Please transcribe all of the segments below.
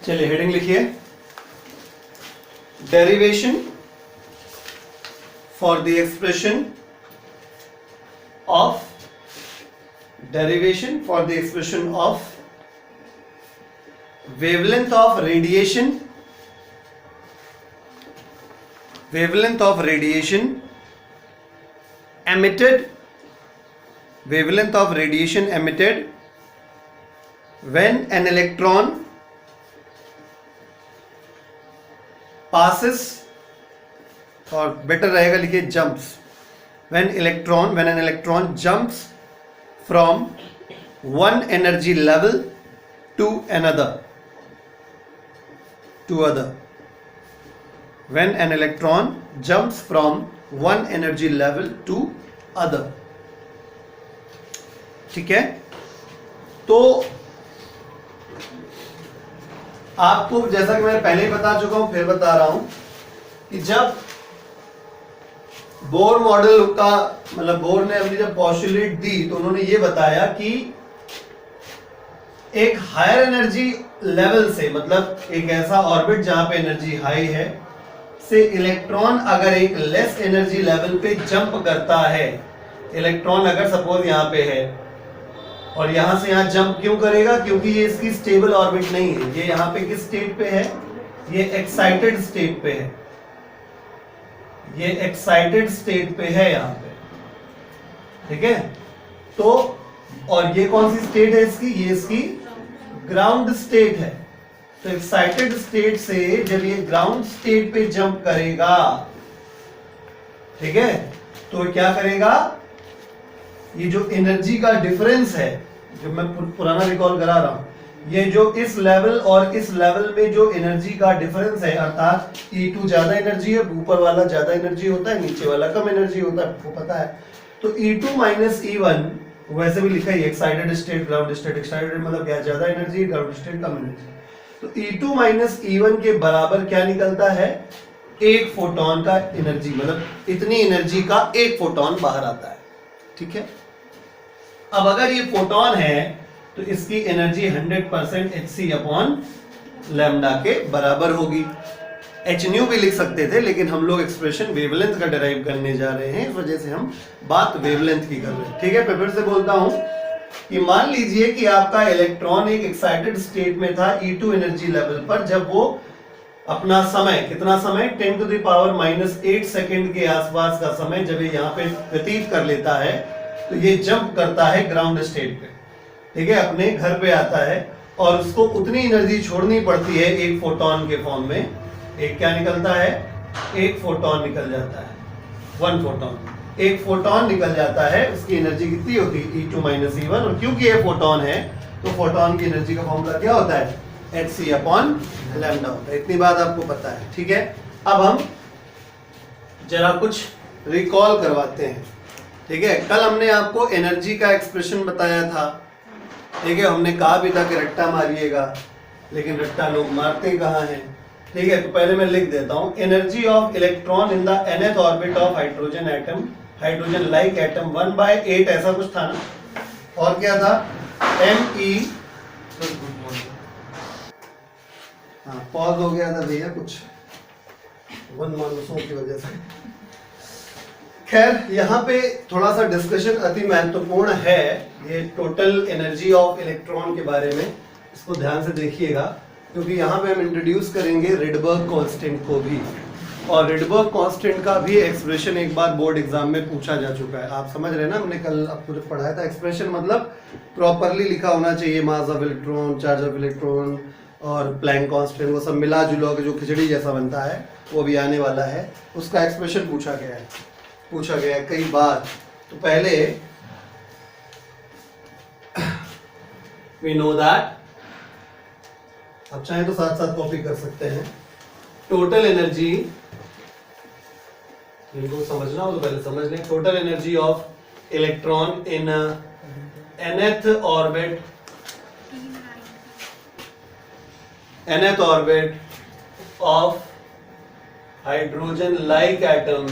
चलिए हेडिंग लिखिए, derivation for the expression of wavelength of radiation emitted when an electron passes, और better रहेगा लिखिए jumps, when an electron jumps from one energy level to another. When an electron jumps from one energy level to other. ठीक है, तो आपको जैसा कि मैं पहले ही बता चुका हूं, फिर बता रहा हूं कि जब बोर मॉडल का मतलब बोर ने अपनी जब पॉस्टुलेट दी तो उन्होंने ये बताया कि एक हायर एनर्जी लेवल से, मतलब एक ऐसा ऑर्बिट जहां पे एनर्जी हाई है, से इलेक्ट्रॉन अगर एक लेस एनर्जी लेवल पे जंप करता है, इलेक्ट्रॉन अगर सपोज यहां पे है और यहां से यहां जंप क्यों करेगा, क्योंकि ये इसकी स्टेबल ऑर्बिट नहीं है, ये यहां पे किस स्टेट पे है, ये एक्साइटेड स्टेट पे है, ये एक्साइटेड स्टेट पे है यहां पे, ठीक है। तो और ये कौन सी स्टेट है इसकी, ये इसकी ग्राउंड स्टेट है। तो एक्साइटेड स्टेट से जब ये ग्राउंड स्टेट पे जंप करेगा, ठीक है, तो क्या करेगा, ये जो एनर्जी का डिफरेंस है, जो मैं पुराना रिकॉल करा रहा हूं, ये जो इस लेवल और इस लेवल में जो एनर्जी का डिफरेंस है, अर्थात E2 ज्यादा एनर्जी है, ऊपर वाला ज्यादा एनर्जी होता है, नीचे वाला कम एनर्जी होता है, आपको पता है। तो E2 माइनस E1 वैसे भी लिखा है, excited state, ground state. Excited मतलब क्या, ज्यादा एनर्जी, ग्राउंड स्टेट कम एनर्जी। तो E2 माइनस E1 के बराबर क्या निकलता है, एक फोटोन का एनर्जी, मतलब इतनी एनर्जी का एक फोटोन बाहर आता है, ठीक है। अब अगर ये फोटोन है तो इसकी एनर्जी 100% hc अपॉन लैम्डा के बराबर होगी। एच न्यू भी लिख सकते थे, लेकिन हम लोग एक्सप्रेशन वेवलेंथ का डिराइव करने जा रहे हैं, इस वजह से हम बात वेवलेंथ की कर रहे हैं, ठीक है। मैं फिर से बोलता हूं कि मान लीजिए कि आपका इलेक्ट्रॉन एक एक्साइटेड स्टेट में था E2 एनर्जी लेवल पर, जब वो अपना समय, कितना समय, 10 to the power -8 सेकेंड के आसपास का समय जब ये यहाँ पे व्यतीत कर लेता है, तो ये जंप करता है ग्राउंड स्टेट पे, ठीक है, अपने घर पे आता है, और उसको उतनी एनर्जी छोड़नी पड़ती है एक फोटोन के फॉर्म में। एक क्या निकलता है, एक फोटोन निकल जाता है, वन फोटोन, एक फोटोन निकल जाता है। उसकी एनर्जी कितनी होती है, E2 माइनस E1, और क्योंकि ये फोटोन है तो फोटोन की एनर्जी का फॉर्मूला क्या होता है, hc अपॉन लैम्डा होता है। इतनी बात आपको पता है, ठीक है। अब हम जरा कुछ रिकॉल करवाते हैं, ठीक है। कल हमने आपको एनर्जी का एक्सप्रेशन बताया था, ठीक है, हमने कहा भी था कि रट्टा मारिएगा, लेकिन रट्टा लोग मारते कहाँ हैं, ठीक है। तो पहले मैं लिख देता हूं, energy of electron in the nth orbit of hydrogen atom, hydrogen like atom 1/8 ऐसा कुछ था ना, और क्या था, me, हाँ पॉज हो गया था भैया कुछ 1 की वजह से। खैर यहाँ पे थोड़ा सा डिस्कशन अति महत्वपूर्ण है, ये टोटल एनर्जी ऑफ इलेक्ट्रॉन के बारे में, इसको ध्यान से देखिएगा, क्योंकि यहाँ पे हम इंट्रोड्यूस करेंगे रिडबर्ग कांस्टेंट को भी, और रिडबर्ग कांस्टेंट का भी एक्सप्रेशन एक बार बोर्ड एग्जाम में पूछा जा चुका है। आप समझ रहे हैं ना, हमने कल आपको जो पढ़ाया था, एक्सप्रेशन मतलब प्रॉपरली लिखा होना चाहिए, mass of electron, charge of electron और प्लैंक कांस्टेंट, वो सब मिला जुला के जो खिचड़ी जैसा बनता है वो भी आने वाला है, उसका एक्सप्रेशन पूछा गया है कई बार। तो पहले वी नो दैट, आप चाहें तो साथ साथ कॉपी कर सकते हैं, टोटल एनर्जी, इनको समझना हो तो पहले समझ लें, total energy of electron in nth orbit of hydrogen like atom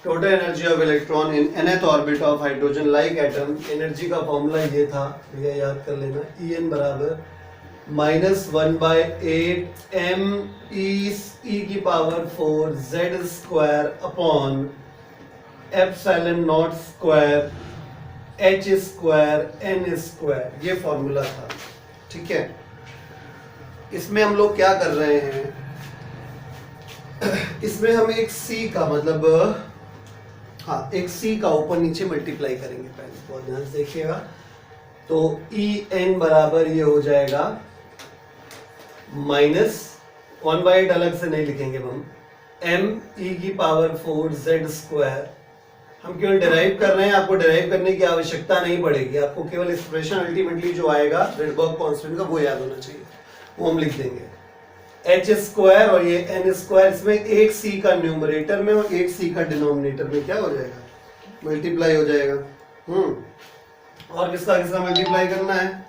total energy of electron in nth orbit of hydrogen like atom, energy का फॉर्मूला ये था, ये याद कर लेना, En बराबर -1/8 m e⁴ z square upon epsilon not square h square n square, ये formula था। ठीक है, इसमें हम लोग क्या कर रहे हैं, इसमें हम एक c का मतलब एक c का ऊपर नीचे मल्टीप्लाई करेंगे। पहले बहुत ध्यान से देखिएगा, तो En बराबर ये हो जाएगा -1/8 अलग से नहीं लिखेंगे हम, m⁴ z स्क्वायर। हम केवल डिराइव कर रहे हैं, आपको डिराइव करने की आवश्यकता नहीं पड़ेगी, आपको केवल एक्सप्रेशन अल्टीमेटली जो आएगा रिडबर्ग कांस्टेंट का वो याद होना चाहिए, वो हम लिख देंगे h स्क्वायर और ये n स्क्वायर, इसमें एक c का न्यूमरेटर में और एक c का डिनोमिनेटर में क्या हो जाएगा, मल्टीप्लाई हो जाएगा। और किसका किसका मल्टीप्लाई करना है,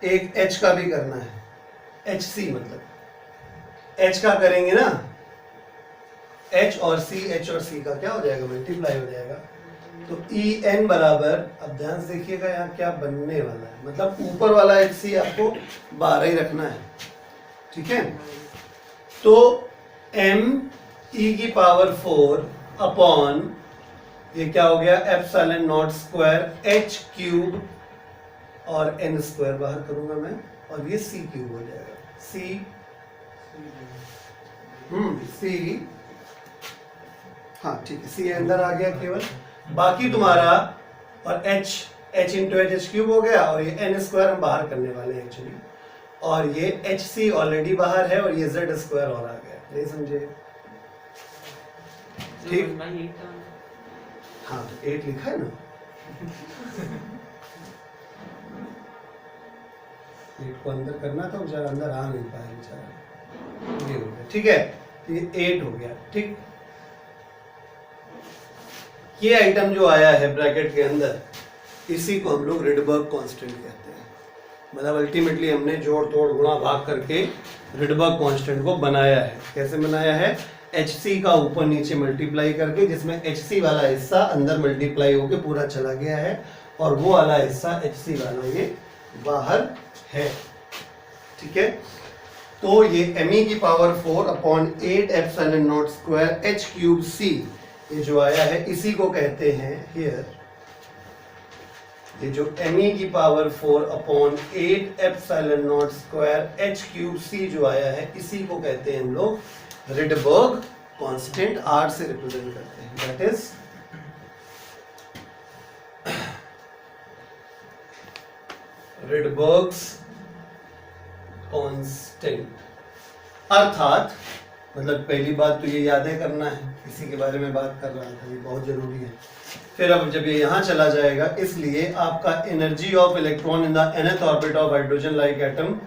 एक h का भी करना है, hc मतलब h का करेंगे ना, h और c का क्या हो जाएगा, मल्टीप्लाई हो जाएगा। तो En बराबर, अब ध्यान से देखिएगा यहाँ क्या बनने वाला है, मतलब ऊपर वाला hc आपको 12 ही रखना है। ठीक है, तो m⁴ अपॉन ये क्या हो गया, एप्सिलॉन नॉट स्क्वायर h³ और n स्क्वायर बाहर करूंगा मैं, और ये c³ हो जाएगा, c हाँ ठीक है, c अंदर आ गया केवल, बाकी तुम्हारा और h इंटू h³ हो गया, और ये n स्क्वायर हम बाहर करने वाले हैं एक्चुअली, और ये hc ऑलरेडी बाहर है, और ये z स्क्वायर और आ गया, नहीं समझे? ठीक, हाँ तो 8 लिखा है ना, 8 को अंदर करना था, बेचारा अंदर आ नहीं पाया बेचारा, ये हो गया। ठीक है, ये 8 हो गया। ठीक, ये आइटम जो आया है ब्रैकेट के अंदर, इसी को हम लोग रिडबर्ग कांस्टेंट कहते हैं, मतलब अल्टीमेटली हमने जोड़ तोड़ गुणा भाग करके रिडबर्ग कांस्टेंट को बनाया है। कैसे बनाया है, hc का ऊपर नीचे मल्टीप्लाई करके, जिसमें hc वाला हिस्सा अंदर मल्टीप्लाई होके पूरा चला गया है, और वो वाला हिस्सा hc वाला ये बाहर है। ठीक है, तो ये me⁴ upon 8 epsilon not square h³ c, ये जो आया है इसी को कहते हैं हियर, ये जो me⁴ upon 8 epsilon not square h³ c जो आया है, इसी को कहते हैं हम लोग रिडबर्ग कांस्टेंट, r से रिप्रेजेंट करते हैं, दैट इज रिडबर्ग्स कांस्टेंट। अर्थात मतलब पहली बात तो ये यादें करना है, इसी के बारे में बात कर रहा था, ये बहुत जरूरी है। फिर अब जब ये यहाँ चला जाएगा, इसलिए आपका energy of electron in the nth orbit of hydrogen like atom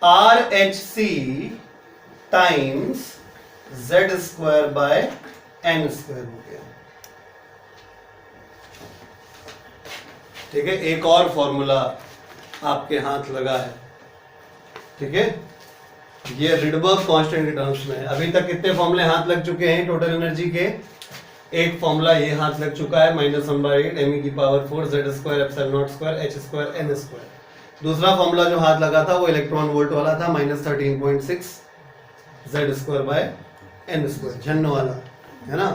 RHc times z square by n square हो गया। ठीक है, एक और फॉर्मूला आपके हाथ लगा है। ठीक है, ये रिडबर्ग कांस्टेंट के टर्म्स में है। अभी तक कितने फॉर्मूले हाथ लग चुके हैं टोटल एनर्जी के, एक फॉर्मूला ये हाथ लग चुका है, -1/8 me⁴ z square epsilon not square h square n square. दूसरा फॉर्मूला जो हाथ लगा था वो इलेक्ट्रॉन वोल्ट वाला था, -13.6 z square by n square, झन्न वाला है ना।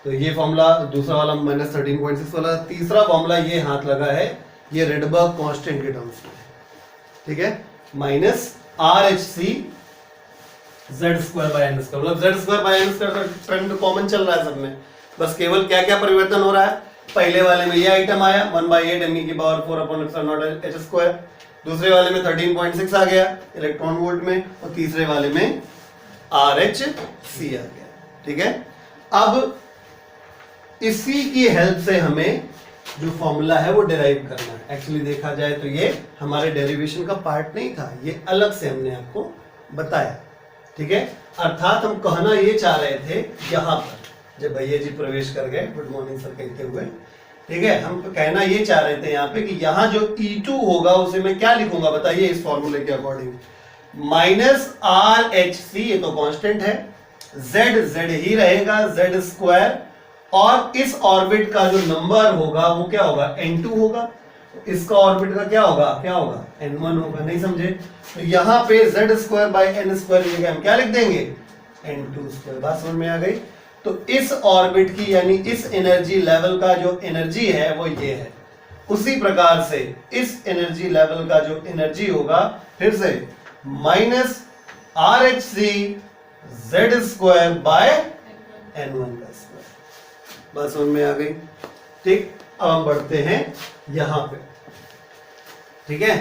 तो ये फॉर्मूला दूसरा वाला -13.6 वाला। तीसरा फॉर्मूला ये हाथ लगा है, ये रिडबर्ग कांस्टेंट के टर्म्स में। ठीक है, -RHc z square by n square, मतलब z square by n square का ट्रेंड कॉमन चल रहा है सब में, बस केवल क्या क्या परिवर्तन हो रहा है। पहले वाले में ये आइटम आया 1/8 me⁴ upon epsilon not h square, दूसरे वाले में 13.6 आ गया इलेक्ट्रॉन वोल्ट में, और तीसरे वाले में RHc आ गया। ठीक है, अब इसी की हेल्प से हमें जो फॉर्मूला है वो डिराइव करना है। एक्चुअली देखा जाए तो ये हमारे डेरिवेशन का पार्ट नहीं था, ये अलग से हमने आपको बताया। ठीक है, अर्थात हम कहना ये चाह रहे थे यहाँ पर, जब भैया जी प्रवेश कर गए गुड मॉर्निंग सर कहते हुए, ठीक है, हम कहना ये चाह रहे थे यहाँ पे कि यहाँ जो E2 होगा उसे मैं क्या लिखूंगा बताइए इस फॉर्मूले के अकॉर्डिंग, -RHc, ये तो कांस्टेंट है, z ही रहेगा z स्क्वायर, और इस ऑर्बिट का जो नंबर होगा वो क्या होगा, n2 होगा। इसका ऑर्बिट का क्या होगा n1 होगा। नहीं समझे? तो यहाँ पे z square by n square की जगह हम क्या लिख देंगे, n2 स्क्वायर। बात समझ में आ गई? तो इस ऑर्बिट की यानी इस एनर्जी लेवल का जो एनर्जी है वो ये है। उसी प्रकार से इस एनर्जी लेवल का जो एनर्जी होगा, फिर से minus RH z square by n1 का स्क्वायर। बात समझ में आ गई? ठीक, अब हम बढ़ते हैं यहां पे। ठीक है,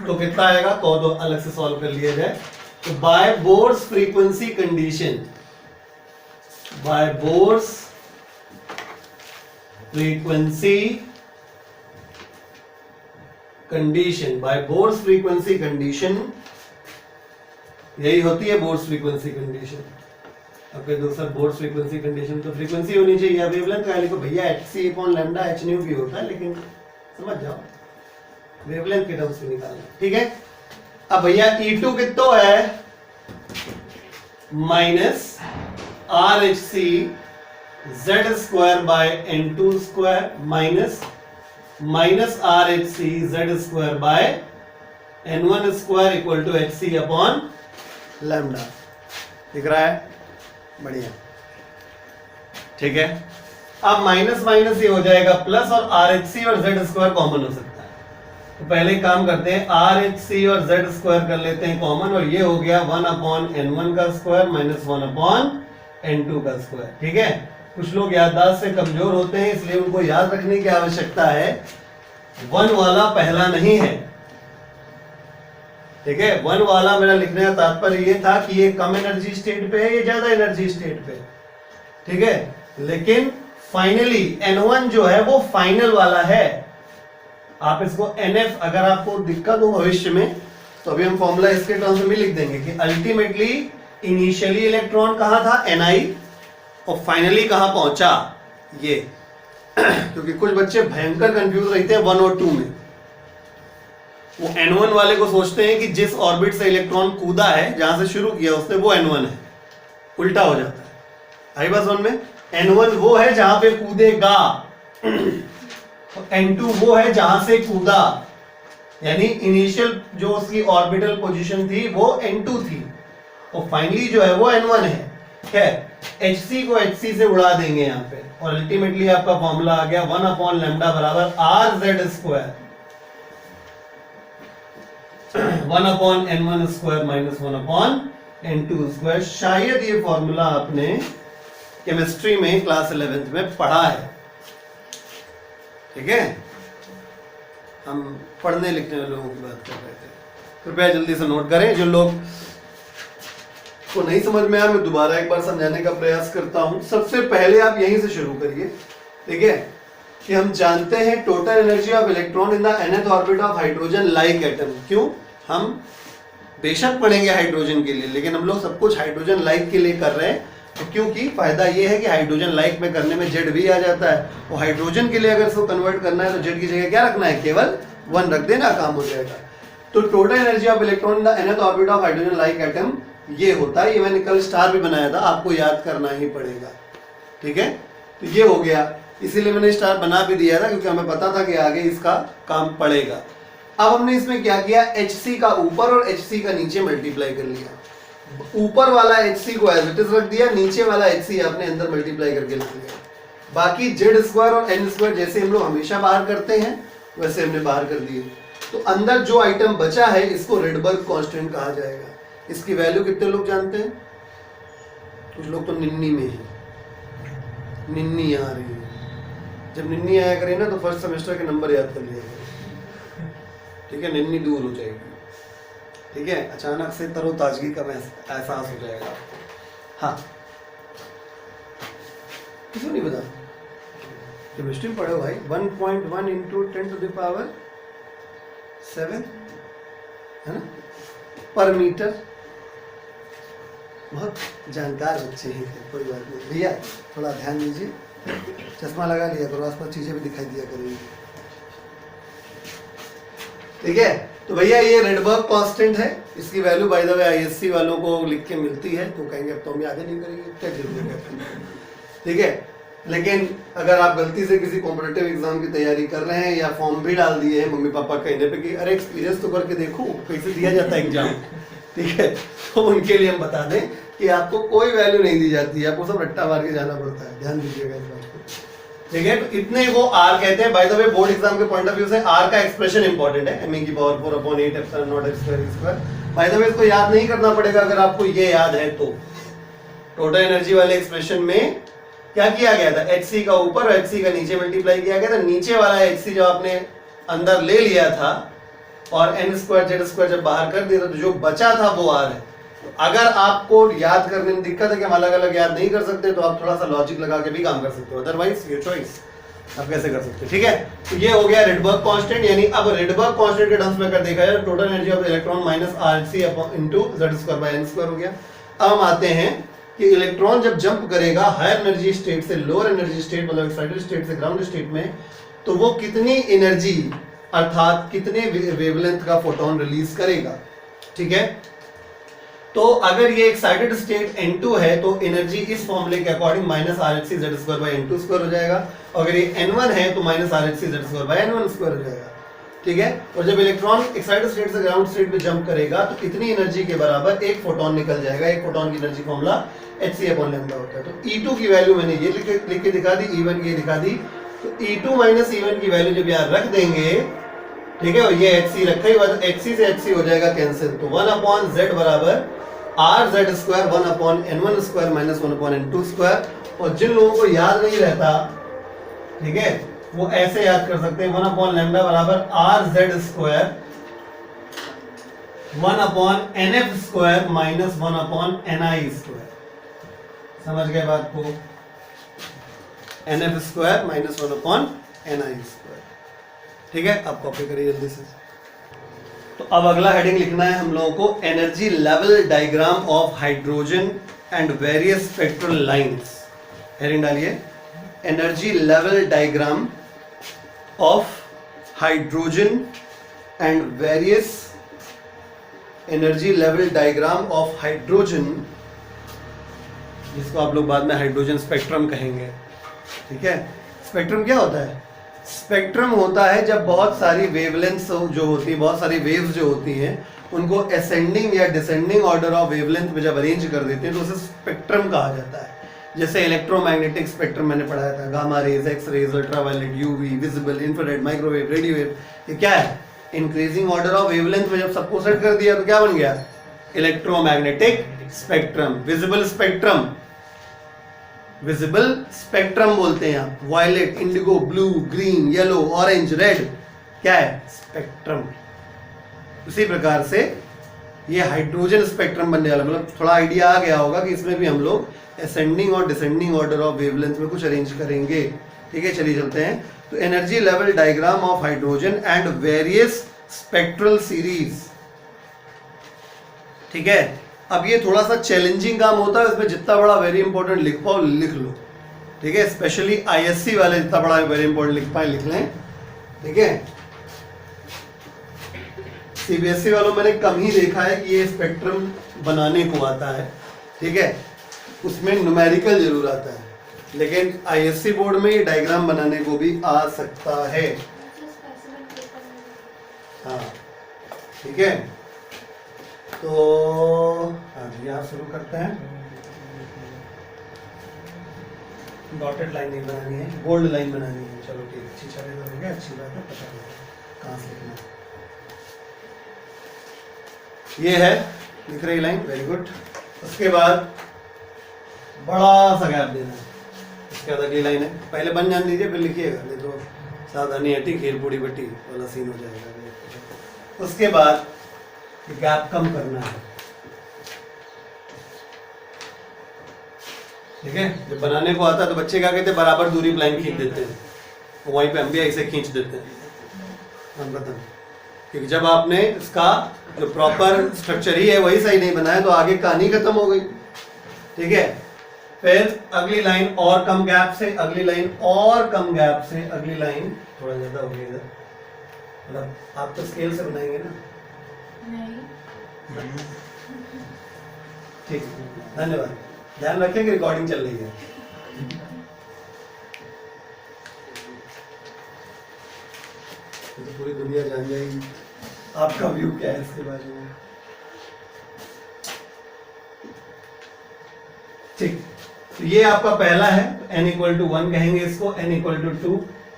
तो कितना आएगा तो अलग से सॉल्व कर लिया जाए। तो by Bohr's frequency condition, by Bohr's frequency condition, by Bohr's frequency condition, यही होती है बोर्स फ्रीक्वेंसी कंडीशन। अब कई दोस्त बोर्स फ्रीक्वेंसी कंडीशन तो फ्रीक्वेंसी होनी चाहिए, वेवलेंथ का लिखो भैया hc/λ hν भी होता है, लेकिन समझ जाओ वेवलेंथ के टर्म्स में निकालना। ठीक है, अब भैया E2 कितना है, minus RH z square by n2 square minus RH z square by n1 square equal to hc/λ। दिख रहा है? बढ़िया। ठीक है, अब माइनस माइनस ये हो जाएगा प्लस, और RH और z स्क्वायर कॉमन हो सकता है। तो पहले काम करते हैं, RH और z स्क्वायर कर लेते हैं कॉमन, और ये हो गया 1/n1 का स्क्वायर माइनस 1/n2 का स्क्वायर। ठीक है, कुछ लोग याददाश्त से कमजोर होते हैं, इसलिए उनको याद रखने की आवश्यकता है 1 वाला पहला नहीं है। ठीक है, 1 वाला मेरा लिखने का तात्पर्य ये था कि ये कम एनर्जी स्टेट पे है, ये ज्यादा एनर्जी स्टेट पे। ठीक है, लेकिन फाइनली n1 जो है वो फाइनल वाला है। आप इसको NF, अगर आपको दिक्कत हो भविष्य में तो अभी हम फॉर्मूला इसके टर्म्स में लिख देंगे कि अल्टीमेटली इनिशियली इलेक्ट्रॉन कहां था Ni, और फाइनली कहां पहुंचा ये। क्योंकि कुछ बच्चे भयंकर कंफ्यूज रहते हैं 1 और 2 में। वो n1 वाले को सोचते हैं कि जिस ऑर्बिट से इलेक्ट्रॉन कूदा है, जहां से शुरू किया उसने, वो n1 है। उल्टा हो जाता है। आई बात समझ में? n1 वो है जहां पे कूदेगा, n2 वो है जहां से कूदा। यानी इनिशियल जो उसकी ऑर्बिटल पोजीशन थी वो n2 थी, और फाइनली जो है वो n1 है। hc को hc से उड़ा देंगे यहाँ पे, और अल्टीमेटली आपका फॉर्मूला आ गया 1/λ बराबर rz square 1/n1 square minus 1/n2 square. शायद ये फॉर्मूला आपने केमिस्ट्री में क्लास 11th में पढ़ा है। ठीक है, हम पढ़ने लिखने वाले लोगों की बात कर रहे थे, कृपया जल्दी से नोट करें। जो लोग को नहीं समझ में आया, मैं दोबारा एक बार समझाने का प्रयास करता हूं। सबसे पहले आप यहीं से शुरू करिए। ठीक है, कि हम जानते हैं total energy of electron in the nth orbit of hydrogen like atom. क्यों? हम बेशक पढ़ेंगे हाइड्रोजन के लिए, लेकिन हम लोग सब कुछ हाइड्रोजन लाइक के लिए कर रहे हैं। तो क्योंकि फायदा ये है कि हाइड्रोजन लाइक में करने में जेड भी आ जाता है, और हाइड्रोजन के लिए अगर इसको कन्वर्ट करना है तो जेड की जगह क्या रखना है, केवल 1 रख देना, काम हो जाएगा। तो total energy of electron in the nth orbit of hydrogen like atom ये होता है। ये मैंने कल स्टार भी बनाया था, आपको याद करना ही पड़ेगा। ठीक है, तो ये हो गया, इसीलिए मैंने स्टार बना भी दिया था, क्योंकि हमें पता था कि आगे इसका काम पड़ेगा। अब हमने इसमें क्या किया, HC का ऊपर और HC का नीचे मल्टीप्लाई कर लिया। ऊपर वाला HC को एज इट इज रख दिया, नीचे वाला HC आपने अंदर मल्टीप्लाई करके लिख लिया। बाकी जेड स्क्वायर और n स्क्वायर जैसे हम लोग हमेशा बाहर करते हैं वैसे हमने बाहर कर दिए। तो अंदर जो आइटम बचा है इसको रेडबर्ग कांस्टेंट कहा जाएगा। इसकी वैल्यू कितने लोग जानते हैं? कुछ लोग तो निन्नी में है, निन्नी आ रही है। जब निन्नी आया करे ना तो फर्स्ट सेमेस्टर के नंबर याद कर लिया करें। ठीक है, निन्नी दूर हो जाएगी। ठीक है, अचानक से तरोताजगी का एहसास हो जाएगा। हाँ, किसी नहीं पता? केमिस्ट्री में पढ़ो भाई, 1.1 इंटू 10⁻7 है ना पर मीटर। बहुत जानकार बच्चे हैं, कोई बात नहीं भैया, थोड़ा ध्यान दीजिए, चश्मा लगा लिया करो, आसपास चीजें भी दिखाई दिया करेंगी। ठीक है, तो भैया ये रेडबर्ग कांस्टेंट है, इसकी value by the way ISC वालों को लिख के मिलती है, तो कहेंगे अब तो हम याद ही नहीं करेंगे, क्या जरूरी है, ठीक है। लेकिन अगर आप गलती से किसी कॉम्पिटिटिव एग्जाम की तैयारी कर रहे हैं या फॉर्म भी डाल दिए हैं मम्मी पापा कहने पे कि अरे एक्सपीरियंस तो करके देखो कैसे दिया जाता है एग्जाम, ठीक है, तो उनके लिए हम बता दें कि आपको कोई वैल्यू नहीं दी जाती है, आपको सब रट्टा मार के जाना पड़ता है, ध्यान दीजिएगा इस बात को, ठीक है। तो इतने को आर कहते हैं। By the way board exam के पॉइंट ऑफ व्यू से आर का एक्सप्रेशन इंपॉर्टेंट है, m की power 4/8 epsilon not x square. By the way इसको याद नहीं करना पड़ेगा, अगर आपको ये याद है तो। टोटल एनर्जी वाले एक्सप्रेशन में क्या किया गया था, hc का ऊपर और hc का नीचे मल्टीप्लाई किया गया था। नीचे वाला hc जब आपने अंदर ले लिया था और n स्क्वायर z स्क्वायर जब बाहर कर दिया था, तो जो बचा था वो r है। तो अगर आपको याद करने में दिक्कत है कि हम अलग अलग याद नहीं कर सकते, तो आप थोड़ा सा लॉजिक लगा के भी काम कर सकते हो, अदरवाइज योर चॉइस, आप कैसे कर सकते हो, ठीक है। तो ये हो गया रेडबर्ग कांस्टेंट, यानी अब रेडबर्ग कांस्टेंट के टर्म्स में अगर देखा जाए total energy of electron minus rc into z² हो गया। अब हम आते हैं कि इलेक्ट्रॉन जब जंप करेगा हायर एनर्जी स्टेट से लोअर एनर्जी स्टेट, मतलब एक्साइटेड स्टेट से ग्राउंड स्टेट में, तो वो कितनी एनर्जी अर्थात कितने वेवलेंथ का फोटोन रिलीज करेगा, ठीक है। तो अगर ये एक्साइटेड स्टेट n2 है तो एनर्जी इस फॉर्मूले के अकॉर्डिंग माइनस rhc z²/n2² हो जाएगा, और अगर ये n1 है तो माइनस rhc z²/n1² हो जाएगा, ठीक है। और जब इलेक्ट्रॉन एक्साइटेड स्टेट से ग्राउंड स्टेट में जंप करेगा तो इतनी एनर्जी के बराबर एक फोटोन निकल जाएगा। एक फोटोन की एनर्जी फॉर्मूला hc/λ होता है। तो E2 की वैल्यू मैंने ये लिख के दिखा दी, E1 की दिखा दी। तो E2 माइनस E1 की वैल्यू जब यहाँ रख देंगे, ठीक है, और ये hc रखा ही हुआ, तो hc से hc हो जाएगा कैंसिल, तो 1/z बराबर rz² 1/n1² माइनस 1/n2²। और जिन लोगों को याद नहीं रहता, ठीक है, वो ऐसे याद कर सकते हैं 1/λ बराबर rz² 1/nf² माइनस 1/ni²। समझ गए बात को, nf² माइनस 1/ni², ठीक है। अब कॉपी करिए जल्दी से। तो अब अगला हेडिंग लिखना है हम लोगों को, energy level diagram of hydrogen and various spectral lines. Heading डालिए, energy level diagram of hydrogen and various, energy level diagram of hydrogen, जिसको आप लोग बाद में हाइड्रोजन स्पेक्ट्रम कहेंगे, ठीक है। स्पेक्ट्रम क्या होता है? स्पेक्ट्रम होता है जब बहुत सारी वेवलेंथ्स जो होती है, बहुत सारी वेव्स जो होती हैं, उनको असेंडिंग या डिसेंडिंग ऑर्डर ऑफ वेवलेंथ में जब अरेंज कर देते हैं तो उसे स्पेक्ट्रम कहा जाता है। जैसे इलेक्ट्रोमैग्नेटिक स्पेक्ट्रम मैंने पढ़ाया था, gamma rays, X rays, ultraviolet, UV, visible, infrared, microwave, radio wave, ये क्या है? इंक्रीजिंग ऑर्डर ऑफ वेवलेंथ में जब सबको सेट कर दिया तो क्या बन गया? Electromagnetic spectrum. Visible spectrum, visible spectrum बोलते हैं आप। Violet, indigo, blue, green, yellow, orange, red, क्या है? स्पेक्ट्रम। उसी प्रकार से ये हाइड्रोजन स्पेक्ट्रम बनने वाला, मतलब थोड़ा आइडिया आ गया होगा कि इसमें भी हम लोग असेंडिंग और डिसेंडिंग ऑर्डर ऑफ वेवलेंथ में कुछ अरेंज करेंगे, ठीक है। चलिए चलते हैं। तो energy level diagram of hydrogen and various spectral series, ठीक है। अब ये थोड़ा सा चैलेंजिंग काम होता है, इसमें जितना बड़ा वेरी इंपॉर्टेंट लिख पाओ लिख लो, ठीक है। स्पेशली आईएससी वाले जितना बड़ा वेरी इंपॉर्टेंट लिख पाए लिख लें, ठीक है। सीबीएसई वालों मैंने कम ही देखा है कि ये स्पेक्ट्रम बनाने को आता है, ठीक है। उसमें न्यूमेरिकल जरूर आता है, लेकिन आईएससी बोर्ड में ये डायग्राम बनाने को भी आ सकता है, हाँ, ठीक है। तो हाँ जी, आप शुरू करते हैं। डॉटेड लाइन नहीं बनानी है, बोल्ड लाइन बनानी है। चलो ठीक, अच्छी चलेगा, हो गया, अच्छी बात है, पता नहीं कहाँ से लिखना है। ये है, लिख रही लाइन, वेरी गुड। उसके बाद बड़ा सा गैप देना है, इसके बाद अगली लाइन है। पहले बन जान दीजिए फिर लिखिएगा, नहीं तो सावधानी हटी खीर पूड़ी बटी वाला सीन हो जाएगा। उसके बाद गैप कम करना है, ठीक है। जब बनाने को आता है तो बच्चे क्या कहते हैं, बराबर दूरी पर लाइन खींच देते हैं, तो वहीं पे हम भी ऐसे खींच देते हैं। हम बताएं, क्योंकि जब आपने इसका जो प्रॉपर स्ट्रक्चर ही है वही सही नहीं बनाया तो आगे कहानी खत्म हो गई, ठीक है। फिर अगली लाइन और कम गैप से, अगली लाइन और कम गैप से, अगली लाइन थोड़ा ज्यादा हो गई इधर, मतलब आप तो स्केल से बनाएंगे ना, ठीक है, धन्यवाद। ध्यान रखें कि रिकॉर्डिंग चल रही है। तो पूरी दुनिया जान जाएगी आपका व्यू क्या है इसके बारे में। ठीक, तो ये आपका पहला है, n इक्वल टू 1 कहेंगे इसको, n equal to 2,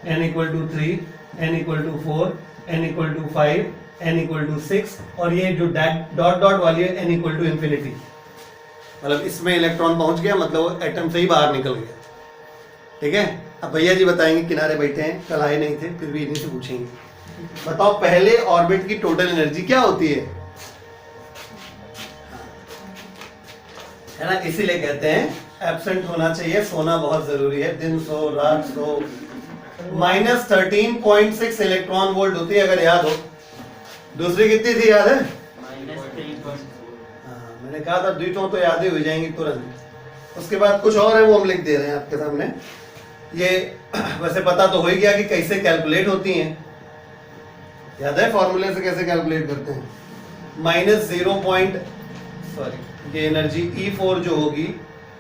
n equal to 3, n equal to 4, n equal to 5, n equal to 6, और ये जो डॉट डॉट वाली है n इक्वल टू इंफिनिटी। मतलब इसमें इलेक्ट्रॉन पहुंच गया, मतलब वो एटम से ही बाहर निकल गया। ठीक है, अब भैया जी बताएंगे, किनारे बैठे हैं, कल आए नहीं थे, फिर भी इन्हीं से पूछेंगे। बताओ पहले ऑर्बिट की टोटल एनर्जी क्या होती है ना? इसीलिए कहते हैं एब्सेंट होना चाहिए, सोना बहुत जरूरी है, दिन सो रात सो। माइनस 13.6 इलेक्ट्रॉन वोल्ट होती है, अगर याद हो। दूसरी कितनी थी, याद है? मैंने कहा था द्वितों तो याद ही हो जाएंगी तुरंत। उसके बाद कुछ और है, वो हम लिख दे रहे हैं आपके सामने। ये वैसे पता तो हो ही गया कि कैसे कैलकुलेट होती हैं, याद है फॉर्मूले से कैसे कैलकुलेट करते हैं? माइनस ये एनर्जी E4 जो होगी,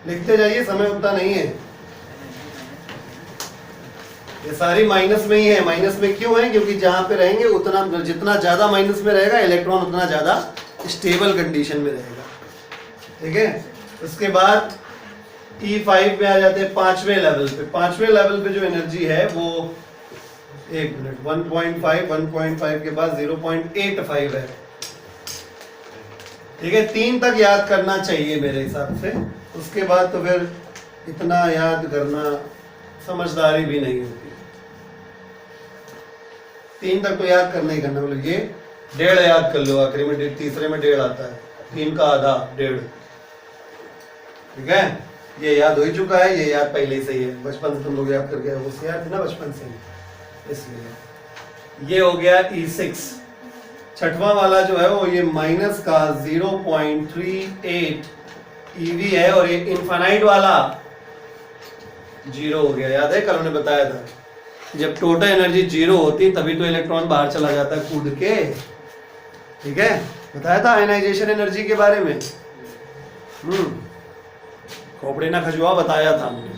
लिखते जाइए, समय उतना नहीं है, ये सारी माइनस में ही है। माइनस में क्यों है? क्योंकि जहां पे रहेंगे उतना, जितना ज्यादा माइनस में रहेगा इलेक्ट्रॉन, उतना ज्यादा स्टेबल कंडीशन में रहेगा। ठीक है, उसके बाद E5 पे आ जाते हैं, पांचवें लेवल पे। पांचवें लेवल पे जो एनर्जी है वो 1 मिनट 1.5 के बाद 0.85 है। ठीक है, 3 तक याद करना चाहिए मेरे हिसाब से। उसके बाद तो फिर इतना याद करना समझदारी भी नहीं होती। 3 तक तो याद करना ही करना। मतलब ये 1.5 याद कर लो, आखिरी में तीसरे में 1.5 आता है, 3 का आधा 1.5। ठीक है, ये याद हो ही चुका है, ये याद पहले से ही है, बचपन से तुम लोग याद करके होशियार थे ना बचपन से, इसलिए। ये हो गया E6। छठवां वाला जो है वो ये माइनस का 0.38 EV है, और ये इनफाइनाइट वाला 0 हो गया। याद है, कल हमने बताया था, जब टोटल एनर्जी 0 होती तभी तो इलेक्ट्रॉन बाहर चला जाता है कूद के। ठीक है, बताया था आयनाइजेशन एनर्जी के बारे में। खोपड़े ना खजुआ, बताया था हमने।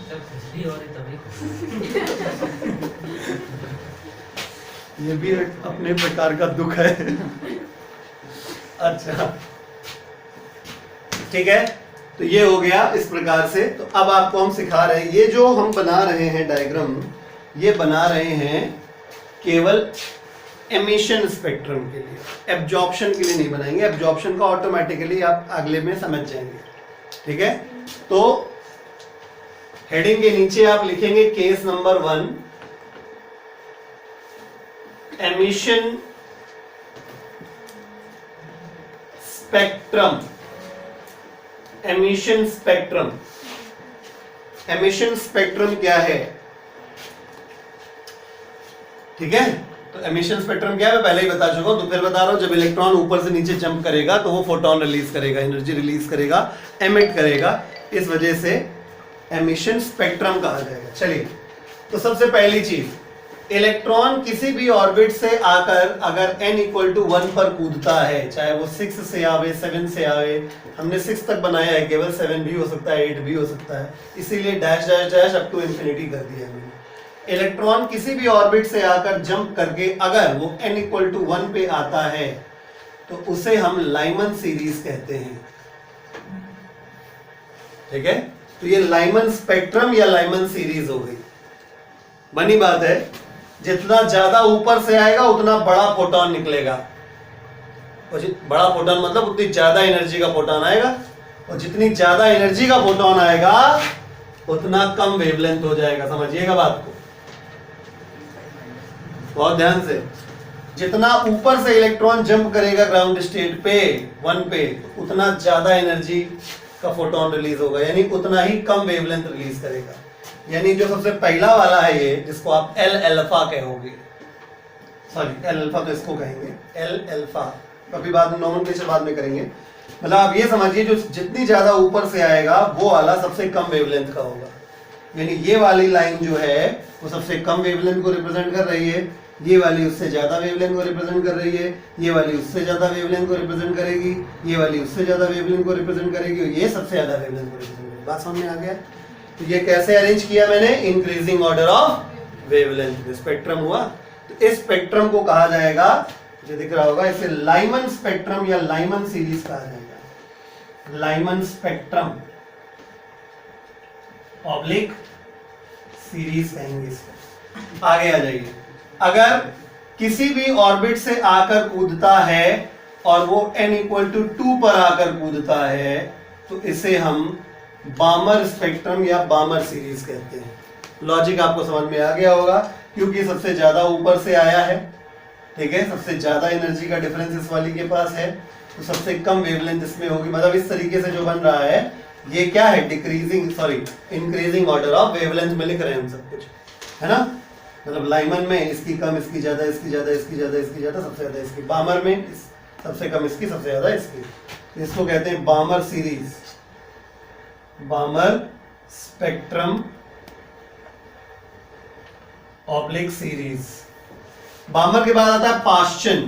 ये भी एक अपने प्रकार का दुख है। अच्छा, ठीक है, तो ये हो गया इस प्रकार से। तो अब आपको हम सिखा रहे हैं, ये जो हम बना रहे हैं डायग्राम, ये बना रहे हैं केवल एमिशन स्पेक्ट्रम के लिए, एब्जॉर्प्शन के लिए नहीं बनाएंगे। एब्जॉर्प्शन का ऑटोमेटिकली आप अगले में समझ जाएंगे। ठीक है, तो हेडिंग के नीचे आप लिखेंगे case number 1, emission spectrum. Emission spectrum, emission spectrum क्या है? ठीक है, तो एमिशन स्पेक्ट्रम क्या है मैं पहले ही बता चुका हूं, तो फिर बता रहा हूं। जब इलेक्ट्रॉन ऊपर से नीचे जंप करेगा तो वो फोटोन रिलीज करेगा, एनर्जी रिलीज करेगा, एमिट करेगा, इस वजह से एमिशन स्पेक्ट्रम कहा जाएगा। चलिए, तो सबसे पहली चीज, इलेक्ट्रॉन किसी भी ऑर्बिट से आकर अगर n इक्वल टू 1 पर कूदता है, चाहे वो 6 से आवे, 7 से आवे, हमने 6 तक बनाया है, केवल 7 भी हो सकता है, 8 भी हो सकता है, इसीलिए dash dash dash up to infinity कर दिया हमने। इलेक्ट्रॉन किसी भी ऑर्बिट से आकर जंप करके अगर वो n इक्वल टू 1 पे आता है तो उसे हम लाइमन सीरीज कहते हैं। ठीक है, तो ये लाइमन स्पेक्ट्रम या लाइमन सीरीज हो गई। बनी बात है, जितना ज्यादा ऊपर से आएगा उतना बड़ा फोटोन निकलेगा, और बड़ा फोटोन मतलब उतनी ज्यादा एनर्जी का फोटोन आएगा, और जितनी ज्यादा एनर्जी का फोटोन आएगा उतना कम वेवलेंथ हो जाएगा। समझिएगा बात को बहुत ध्यान से। जितना ऊपर से इलेक्ट्रॉन जंप करेगा ग्राउंड स्टेट पे 1 पे, उतना ज्यादा एनर्जी का फोटोन रिलीज होगा, यानी उतना ही कम वेवलेंथ रिलीज करेगा। यानी जो सबसे पहला वाला है ये, जिसको आप एल अल्फा कहोगे, सॉरी एल अल्फा तो इसको कहेंगे एल अल्फा, कभी बाद में नोमेनक्लेचर बाद में करेंगे। मतलब आप ये समझिए, जो जितनी ज्यादा ऊपर से आएगा वो वाला सबसे कम वेवलेंथ का होगा। यानी ये वाली लाइन जो है वो सबसे कम वेवलेंथ को रिप्रेजेंट कर रही है, ये वाली उससे ज्यादा वेवलेंथ को रिप्रेजेंट कर रही है, ये वाली उससे ज्यादा वेवलेंथ को रिप्रेजेंट करेगी, ये वाली उससे ज्यादा वेवलेंथ को रिप्रेजेंट करेगी और ये सबसे ज्यादा वेवलेंथ को रिप्रेजेंट करेगी। बात समझ में आ गया? तो ये कैसे अरेंज किया मैंने? इंक्रीजिंग ऑर्डर ऑफ वेवलेंथ में स्पेक्ट्रम हुआ। तो इस स्पेक्ट्रम को कहा जाएगा, जो दिख रहा होगा, इसे लाइमन स्पेक्ट्रम या लाइमन सीरीज कहा जाएगा। लाइमन स्पेक्ट्रम ऑब्लिक सीरीज कहेंगे इसको। आगे आ जाइए, अगर किसी भी ऑर्बिट से आकर कूदता है और वो n=2 पर आकर कूदता है तो इसे हम बामर स्पेक्ट्रम या बामर सीरीज कहते हैं। लॉजिक आपको समझ में आ गया होगा, क्योंकि सबसे ज्यादा ऊपर से आया है, ठीक है, सबसे ज्यादा एनर्जी का डिफरेंस इस वाली के पास है, तो सबसे कम वेवलेंथ इसमें होगी। मतलब इस तरीके से जो बन रहा है ये क्या है? इंक्रीजिंग ऑर्डर ऑफ वेवलेंथ में लिख रहे हैं हम सब कुछ, है ना। मतलब लाइमन में इसकी कम, इसकी ज्यादा, इसकी ज्यादा, इसकी ज्यादा, इसकी ज्यादा, सबसे ज्यादा इसकी। बामर में सबसे कम इसकी, सबसे ज्यादा इसकी। इसको कहते हैं बामर सीरीज, बामर स्पेक्ट्रम ऑब्लिक सीरीज। बामर के बाद आता है पाश्चन।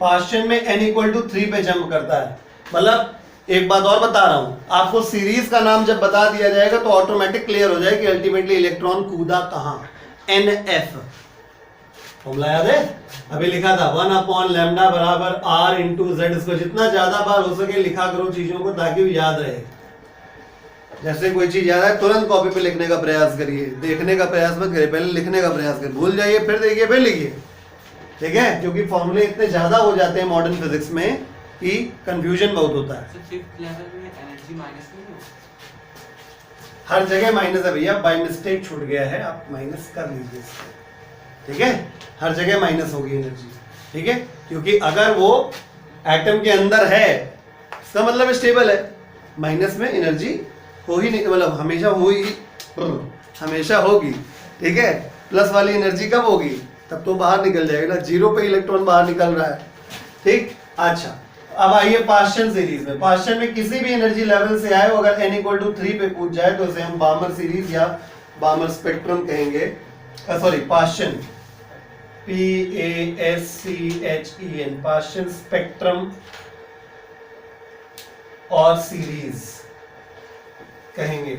पाश्चन में n=3 पे जंप करता है। मतलब एक बात और बता रहा हूं आपको, सीरीज का नाम जब बता दिया जाएगा तो ऑटोमेटिक क्लियर हो जाए कि अल्टीमेटली इलेक्ट्रॉन कूदा कहां। NF फॉर्मूला याद है? अभी लिखा था 1/λ बराबर R × Z। इसको जितना ज्यादा बार हो सके लिखा करो चीजों को, ताकि वो याद रहे। जैसे कोई चीज याद है तुरंत कॉपी पे लिखने का प्रयास करिए, देखने का प्रयास मत करिए, पहले लिखने का प्रयास करिए, भूल जाइए फिर देखिए फिर लिखिए, ठीक है। क्योंकि फॉर्मूले इतने ज्यादा हो जाते हैं मॉडर्न फिजिक्स में कि कंफ्यूजन बहुत होता है। फिफ्थ लेवल में एनर्जी माइनस नहीं हो? हर जगह माइनस है भैया, बाय मिस्टेक छूट गया है, आप माइनस कर लीजिए इसको, ठीक है। हर जगह माइनस होगी एनर्जी, ठीक है, क्योंकि अगर वो एटम के अंदर है इसका मतलब स्टेबल है। माइनस में एनर्जी हो ही नहीं, मतलब हमेशा होगी, ठीक है। प्लस वाली एनर्जी कब होगी? तब तो बाहर निकल जाएगा ना, जीरो पे इलेक्ट्रॉन बाहर निकल रहा है, ठीक। अच्छा, अब आइए पाश्चन सीरीज में। पाश्चन में किसी भी एनर्जी लेवल से आए, अगर n=3 पे कूद जाए तो इसे हम बामर सीरीज या बामर स्पेक्ट्रम कहेंगे। सॉरी, पाश्चन, PASCHEN, पाश्चन स्पेक्ट्रम और सीरीज कहेंगे।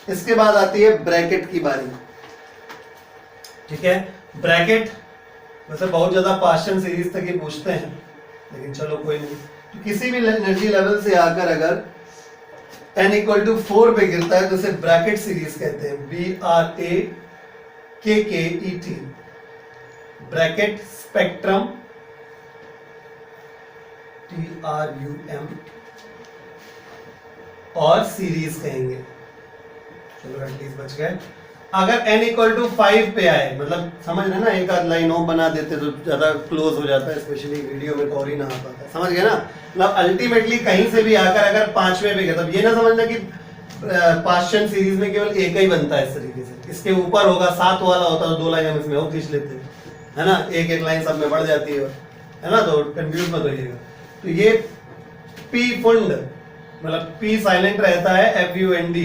इसके बाद आती है ब्रैकेट की बारी, ठीक है। ब्रैकेट वैसे बहुत ज्यादा पाश्चन सीरीज तक ही पूछते हैं, लेकिन चलो कोई नहीं। तो किसी भी एनर्जी लेवल से आकर अगर n=4 पे गिरता है तो इसे ब्रैकेट सीरीज कहते हैं। BRAKKET, ब्रैकेट स्पेक्ट्रम, TRUM और सीरीज कहेंगे। चलो एटलीस्ट बच गए। अगर n=5 पे आए, मतलब समझ रहे ना, एक आध लाइन और बना देते तो ज्यादा क्लोज हो जाता है, स्पेशली वीडियो में तो और ही ना आ पाता है, समझ गए ना। मतलब अल्टीमेटली कहीं से भी आकर अगर 5वें पे गया, तब ये ना समझना कि पाश्चन सीरीज में केवल एक ही बनता है इस तरीके से। इसके ऊपर होगा 7 वाला होता है तो 2 लाइन हम इसमें और खींच लेते हैं, है ना, एक एक लाइन सब में बढ़ जाती है ना, तो कंफ्यूज मत होइएगा। तो ये पी फुंड, मतलब पी साइलेंट रहता है, FUND,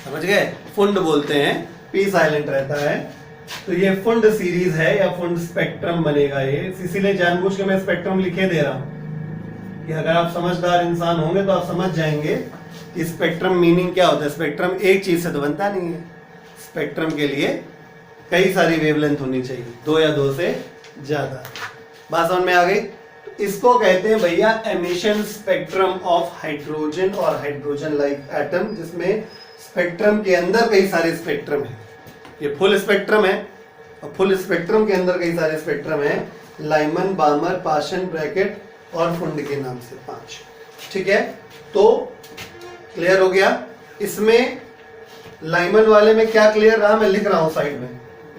समझ गए, फुंड बोलते हैं, पी साइलेंट रहता है। तो ये फुंड सीरीज है या फुंड स्पेक्ट्रम बनेगा ये। इसीलिए जानबूझ के मैं स्पेक्ट्रम लिखे दे रहा हूं कि अगर आप समझदार इंसान होंगे तो आप समझ जाएंगे कि स्पेक्ट्रम मीनिंग क्या होता है। स्पेक्ट्रम एक चीज से तो बनता नहीं है, स्पेक्ट्रम के लिए कई सारी वेवलेंथ होनी चाहिए, 2 या 2 से ज्यादा। बात समझ में आ गई? इसको कहते हैं भैया एमिशन स्पेक्ट्रम ऑफ हाइड्रोजन और हाइड्रोजन लाइक एटम, जिसमें स्पेक्ट्रम के अंदर कई सारे स्पेक्ट्रम है। ये फुल स्पेक्ट्रम है और फुल स्पेक्ट्रम के अंदर कई सारे स्पेक्ट्रम है, लाइमन, बामर, पाश्चन, ब्रैकेट और फुंड के नाम से 5, ठीक है। तो क्लियर हो गया। इसमें लाइमन वाले में क्या क्लियर रहा, मैं लिख रहा हूं साइड में।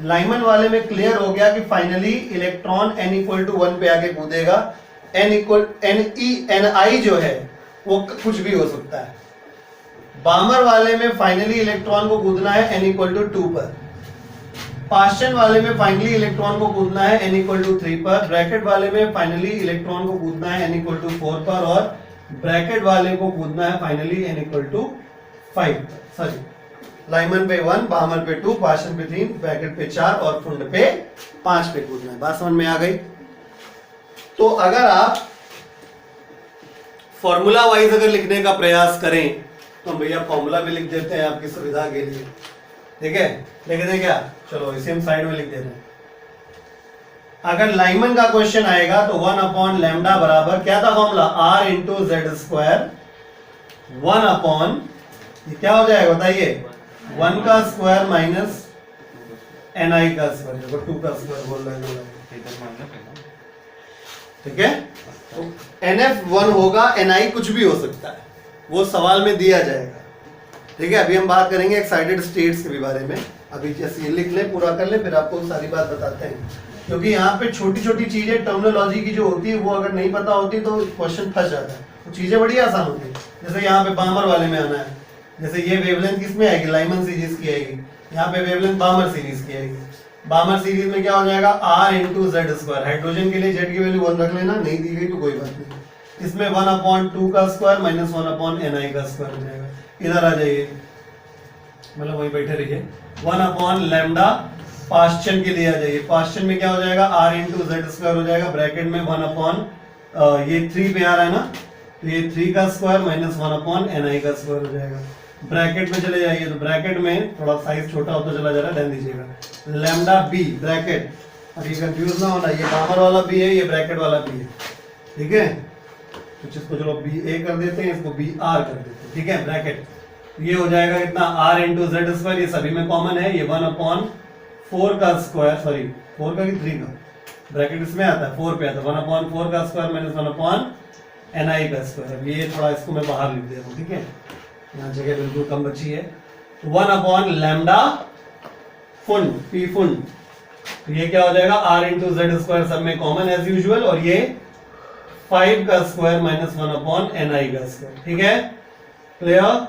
लाइमन वाले में क्लियर हो गया कि फाइनली इलेक्ट्रॉन n=1 पे आके कूदेगा। Ni जो है वो कुछ भी हो सकता है। बामर वाले में फाइनली इलेक्ट्रॉन को कूदना है n=2 पर। पाश्चन वाले में फाइनली इलेक्ट्रॉन को कूदना है n=3 पर। ब्रैकेट वाले में फाइनली इलेक्ट्रॉन को कूदना है n=4 पर और ब्रैकेट वाले को कूदना है फाइनली n=5 पर। सॉरी, लाइमन पे 1, बामर पे 2, पाशन पे 3, ब्रैकेट पे 4 और फुंड पे 5 पे कूदना है। बात समझ में आ गई? तो अगर आप फॉर्मूला वाइज अगर लिखने का प्रयास करें तो हम भैया फॉर्मूला भी लिख देते हैं आपकी सुविधा के लिए, ठीक है? लिख दें क्या? चलो इसे हम साइड में लिख देते हैं। अगर लाइमन का क्वेश्चन आएगा तो 1 अपॉन लैम्डा बराबर क्या था formula? R into Z square 1 upon, ये क्या हो जाएगा बताइए? 1 का स्क्वायर माइनस ni का स्क्वायर, देखो 2 का स्क्वायर बोल रहे हैं, ठीक है? तो NF 1 होगा, ni कुछ भी हो सकता है, वो सवाल में दिया जाएगा, ठीक है? अभी हम बात करेंगे एक्साइटेड स्टेट्स के भी बारे में। अभी जैसे ये लिख ले, पूरा कर ले, फिर आपको सारी बात बताते हैं, क्योंकि यहाँ पे छोटी छोटी चीजें टर्मिनोलॉजी की जो होती है वो अगर नहीं पता होती तो क्वेश्चन फंस जाता है। तो चीजें बड़ी आसान होती है। जैसे यहाँ पे बामर वाले में आना है, जैसे ये वेवलेंथ किसमें आएगी? लाइमन सीरीज की आएगी। यहाँ पे वेवलेंथ बामर सीरीज की आएगी। बामर सीरीज में क्या हो जाएगा? R into Z square. Hydrogen के लिए जेड की वैल्यू 1 रख लेना, नहीं दी गई तो कोई बात नहीं। इसमें 1 अपॉन 2 का स्क्वायर माइनस 1 अपॉन ni का स्क्वायर हो जाएगा। इधर आ जाइए, मतलब वहीं बैठे रहिए। 1 अपॉन लैम्डा पास्चन के लिए आ जाइए। पास्चन में क्या हो जाएगा? R इंटू जेड स्क्वायर हो जाएगा, ब्रैकेट में 1 अपॉन ये 3 पे आ रहा है ना, तो ये 3 का स्क्वायर माइनस 1 अपॉन ni का स्क्वायर हो जाएगा। ब्रैकेट में चले जाइए, तो ब्रैकेट में थोड़ा साइज छोटा होता चला जा रहा है, ध्यान दीजिएगा। लैम्डा बी ब्रैकेट, अभी कंफ्यूज ना होना, ये बामर वाला बी है, ये ब्रैकेट वाला बी है, ठीक है? कुछ इसको चलो बी ए कर देते हैं, इसको बी आर कर देते हैं, ठीक है? ब्रैकेट ये हो जाएगा कितना? R इंटू जेड स्क्वायर, ये सभी में कॉमन है, ये 1 अपॉन 4 का स्क्वायर, सॉरी 4 का कि 3 का, ब्रैकेट इसमें आता है 4 पे आता है, 1 अपॉन 4 का स्क्वायर माइनस 1 अपॉन ni का स्क्वायर। अब ये थोड़ा इसको मैं बाहर लिख दे रहा हूँ, ठीक है? यहाँ जगह बिल्कुल कम बची है। 1 अपॉन लैम्डा फुंड, पी फुंड, तो ये क्या हो जाएगा? R इंटू जेड स्क्वायर सब में कॉमन एज यूजुअल, और ये 5 का स्क्वायर माइनस 1 अपॉन ni का स्क्वायर, ठीक है? क्लियर?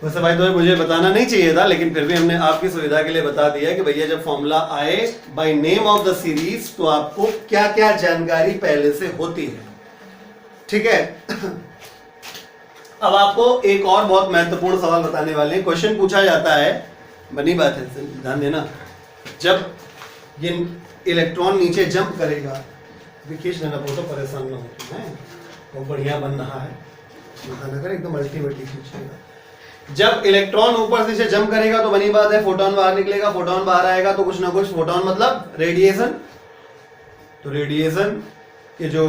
वैसे भाई तो मुझे बताना नहीं चाहिए था, लेकिन फिर भी हमने आपकी सुविधा के लिए बता दिया कि भैया जब फॉर्मूला आए by name of the series तो आपको क्या क्या जानकारी पहले से होती है, ठीक है? अब आपको एक और बहुत महत्वपूर्ण सवाल बताने वाले हैं। क्वेश्चन पूछा जाता है, बनी बात है, ध्यान देना, जब ये इलेक्ट्रॉन नीचे जंप करेगा, खींच लेना फोटो, परेशान ना हो, वो बढ़िया बन रहा है, ना करे एकदम अल्टीमेटली खींचेगा। जब इलेक्ट्रॉन ऊपर से नीचे जंप करेगा तो बनी बात है फोटोन बाहर निकलेगा, फोटोन बाहर आएगा तो कुछ ना कुछ, फोटोन मतलब रेडिएशन, तो रेडिएशन के जो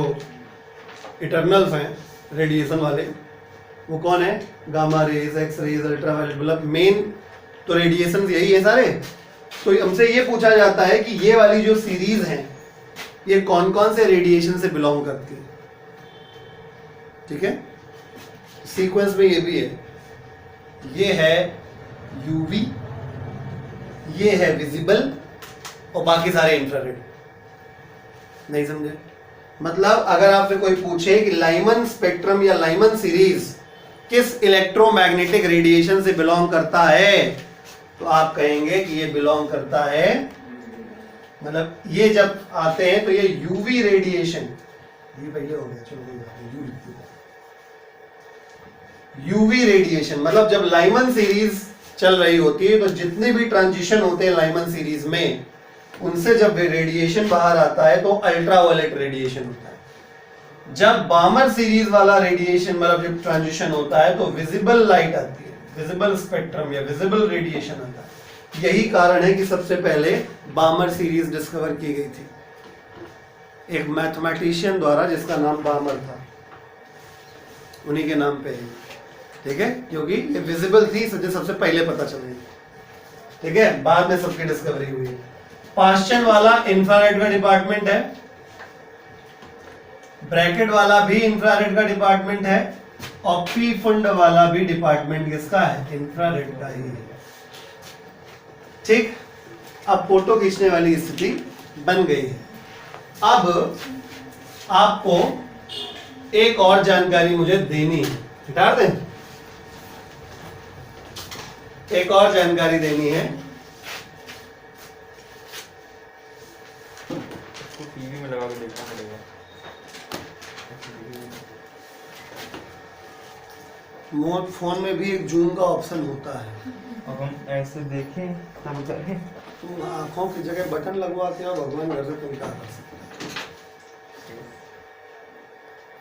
इटरनल्स हैं रेडिएशन वाले, वो कौन है? Gamma rays, X rays, ultraviolet, मतलब मेन तो रेडिएशन यही है सारे। तो हमसे ये पूछा जाता है कि ये वाली जो सीरीज है ये कौन कौन से रेडिएशन से बिलोंग करती है, ठीक है? सीक्वेंस में ये भी है, ये है यूवी, ये है विजिबल, और बाकी सारे इंफ्रारेड। नहीं समझे? मतलब अगर आपसे कोई पूछे कि लाइमन स्पेक्ट्रम या लाइमन सीरीज किस इलेक्ट्रोमैग्नेटिक रेडिएशन से बिलोंग करता है, तो आप कहेंगे कि ये बिलोंग करता है, मतलब ये जब आते हैं तो ये यूवी रेडिएशन, ये पहले हो गया, चलो कोई बात नहीं, यूवी रेडिएशन, मतलब जब लाइमन सीरीज चल रही होती है तो जितने भी ट्रांजिशन होते हैं लाइमन सीरीज में, उनसे जब रेडिएशन बाहर आता है तो अल्ट्रावायलेट रेडिएशन होता है। जब बामर सीरीज वाला रेडिएशन मतलब जब ट्रांजिशन होता है तो विजिबल लाइट आती है, विजिबल स्पेक्ट्रम या विजिबल रेडिएशन आता है। यही कारण है कि सबसे पहले बामर सीरीज डिस्कवर की गई थी एक मैथमेटिशियन द्वारा जिसका नाम बामर था, उन्हीं के नाम पे है, ठीक है? क्योंकि ये विजिबल थी, सबसे पहले पता चली, ठीक है? बाद में सबकी डिस्कवरी हुई। पास्चन वाला इंफ्रारेड का डिपार्टमेंट है, ब्रैकेट वाला भी इंफ्रारेड का डिपार्टमेंट है, और पी फुंड वाला भी डिपार्टमेंट किसका है? इंफ्रारेड का ही है, ठीक? अब फोटो खींचने वाली स्थिति बन गई है। अब आपको एक और जानकारी मुझे देनी है, हटा दें, एक और जानकारी देनी है। टीवी में लगा के देखना पड़ेगा। फोन में भी एक जूम का ऑप्शन होता है। अब हम ऐसे देखें तब करें। तुम आंखों की जगह बटन लगवाते हो, भगवान घर से तुम क्या कर सकते हो।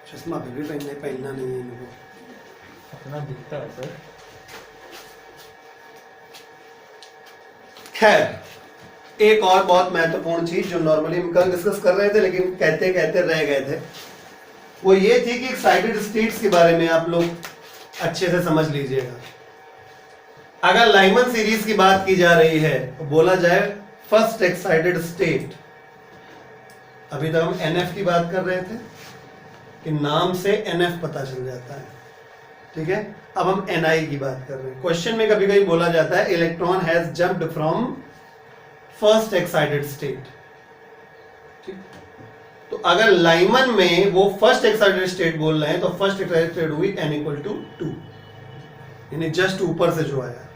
चश्मा फिर भी पहनना नहीं है इनको। अपना दिखता है सर। खैर एक और बहुत महत्वपूर्ण चीज जो नॉर्मली हम कल डिस्कस कर रहे थे लेकिन कहते कहते रह गए थे, वो ये थी कि एक्साइटेड स्टेट्स के बारे में आप लोग अच्छे से समझ लीजिएगा। अगर लाइमन सीरीज की बात की जा रही है तो बोला जाए फर्स्ट एक्साइटेड स्टेट। अभी तक हम एनएफ की बात कर रहे थे कि नाम से एनएफ पता चल जाता है, ठीक है। अब हम एनआई की बात कर रहे हैं। क्वेश्चन में कभी कभी बोला जाता है electron has jumped from first excited state, ठीक। तो अगर लाइमन में वो फर्स्ट एक्साइटेड स्टेट बोल रहे हैं तो फर्स्ट एक्साइटेड स्टेट हुई n = 2, यानी जस्ट ऊपर से जो आया,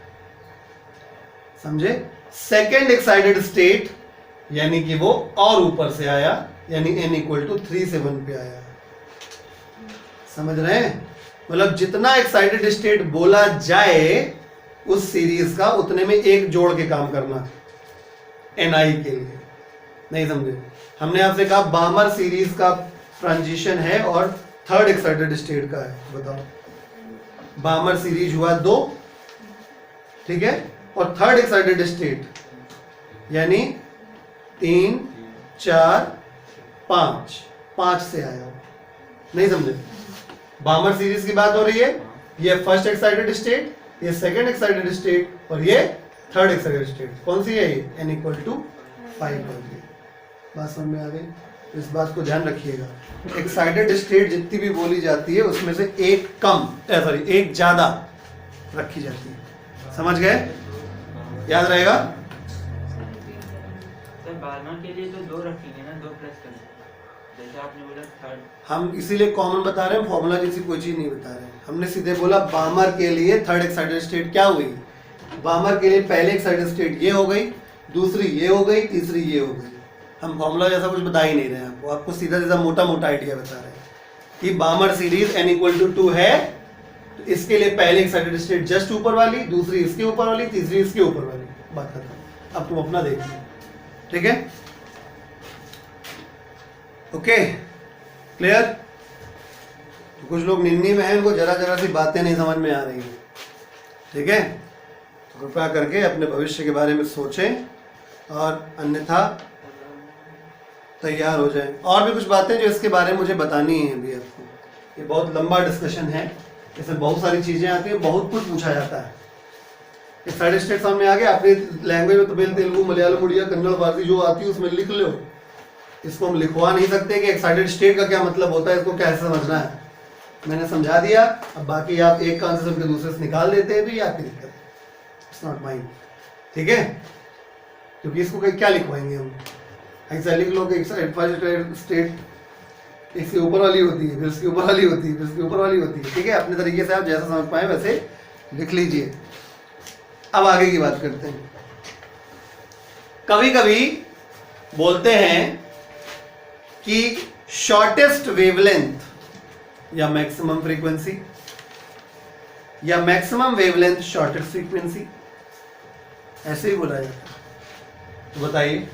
समझे। सेकेंड एक्साइटेड स्टेट यानी कि वो और ऊपर से आया, यानी n = 3 से 1 पे आया। समझ रहे हैं? मतलब जितना एक्साइटेड स्टेट बोला जाए उस सीरीज का उतने में एक जोड़ के काम करना एनआई के लिए। नहीं समझे? हमने आपसे कहा बामर सीरीज का ट्रांजिशन है और थर्ड एक्साइटेड स्टेट का है, बताओ। बामर सीरीज हुआ 2, ठीक है, और थर्ड एक्साइटेड स्टेट यानी 3, 4, 5 से आया। नहीं समझे? बामर सीरीज की बात हो रही है। ये फर्स्ट एक्साइटेड स्टेट, ये सेकंड एक्साइटेड स्टेट और ये थर्ड एक्साइटेड स्टेट। कौन सी है ये? n = 5 हो गई। बात समझ में आ गई? इस बात को ध्यान रखिएगा। एक्साइटेड स्टेट जितनी भी बोली जाती है उसमें से एक ज्यादा रखी जाती है। समझ गए? याद रहेगा? सर बारहवां के लिए तो 2 रखेंगे ना, 2 प्लस करेंगे जैसे आपने बोला थर्ड। हम इसीलिए कॉमन बता रहे हैं, फॉर्मूला जैसी कोई चीज नहीं बता रहे हैं। हमने सीधे बोला बामर के लिए थर्ड एक्साइटेड स्टेट क्या हुई। बामर के लिए पहले एक्साइटेड स्टेट ये हो गई, दूसरी ये हो गई, तीसरी ये हो गई। हम फॉर्मूला जैसा कुछ बता ही नहीं रहे हैं आपको, आपको सीधा सीधा मोटा मोटा आइडिया बता रहे हैं कि बामर सीरीज n = 2 है तो इसके लिए पहले एक्साइटेड स्टेट जस्ट ऊपर वाली, दूसरी इसके ऊपर वाली, तीसरी इसके ऊपर वाली। बात खत्म। अब तुम अपना देख लो, ठीक है। Okay, clear? तो कुछ लोग निन्नी में हैं, उनको जरा जरा सी बातें नहीं समझ में आ रही हैं, ठीक है। तो कृपया करके अपने भविष्य के बारे में सोचें और अन्यथा तैयार हो जाएं। और भी कुछ बातें जो इसके बारे में मुझे बतानी है अभी आपको। ये बहुत लंबा डिस्कशन है, इसमें बहुत सारी चीजें आती हैं, बहुत कुछ पूछा जाता है। एक्साइटेड स्टेट सामने आ गया, अपनी लैंग्वेज में तमिल, तेलुगु, मलयालम, उड़िया, कन्नड़, फारसी जो आती है उसमें लिख लो। इसको हम लिखवा नहीं सकते कि एक्साइटेड स्टेट का क्या मतलब होता है, इसको कैसे समझना है। मैंने समझा दिया, अब बाकी आप एक कान से सबके दूसरे से निकाल देते हैं भी, आपकी दिक्कत है, इट्स नॉट माइंड, ठीक है। क्योंकि इसको क्या लिखवाएंगे हम? ऐसा लिख लो कि एक्साइटेड स्टेट इसके ऊपर वाली होती है, फिर इसके ऊपर वाली होती है, फिर इसके ऊपर वाली होती है, ठीक है। अपने तरीके से आप जैसा समझ पाए वैसे लिख लीजिए। अब आगे की बात करते हैं। कभी कभी बोलते हैं कि शॉर्टेस्ट वेवलेंथ या मैक्सिमम फ्रीक्वेंसी या मैक्सिमम वेवलेंथ शॉर्टेस्ट फ्रीक्वेंसी, ऐसे ही बोला जाता है। तो बताइए,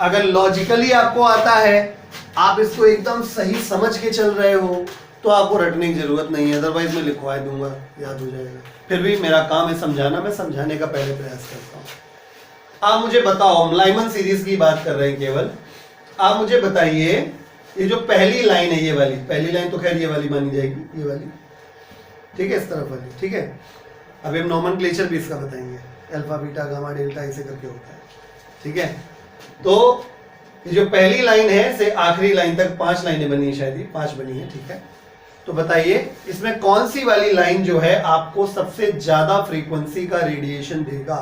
अगर लॉजिकली आपको आता है, आप इसको एकदम सही समझ के चल रहे हो तो आपको रटने की जरूरत नहीं है, अदरवाइज मैं लिखवा दूंगा, याद हो जाएगा। फिर भी मेरा काम है समझाना, मैं समझाने का पहले प्रयास करता हूं। आप मुझे बताओ, हम लाइमन सीरीज की बात कर रहे हैं केवल। आप मुझे बताइए, ये जो पहली लाइन है, ये वाली पहली लाइन तो खैर ये वाली मानी जाएगी, ये वाली, ठीक है, इस तरफ वाली, ठीक है। अभी हम नॉमेनक्लेचर भी इसका बताएंगे, अल्फा, बीटा, गामा, डेल्टा ऐसे करके होता है, ठीक है। तो ये जो पहली लाइन है से आखिरी लाइन तक 5 लाइनें बनी है, शायद 5 बनी है, ठीक है। तो बताइए इसमें कौन सी वाली लाइन जो है आपको सबसे ज्यादा फ्रीक्वेंसी का रेडिएशन देगा?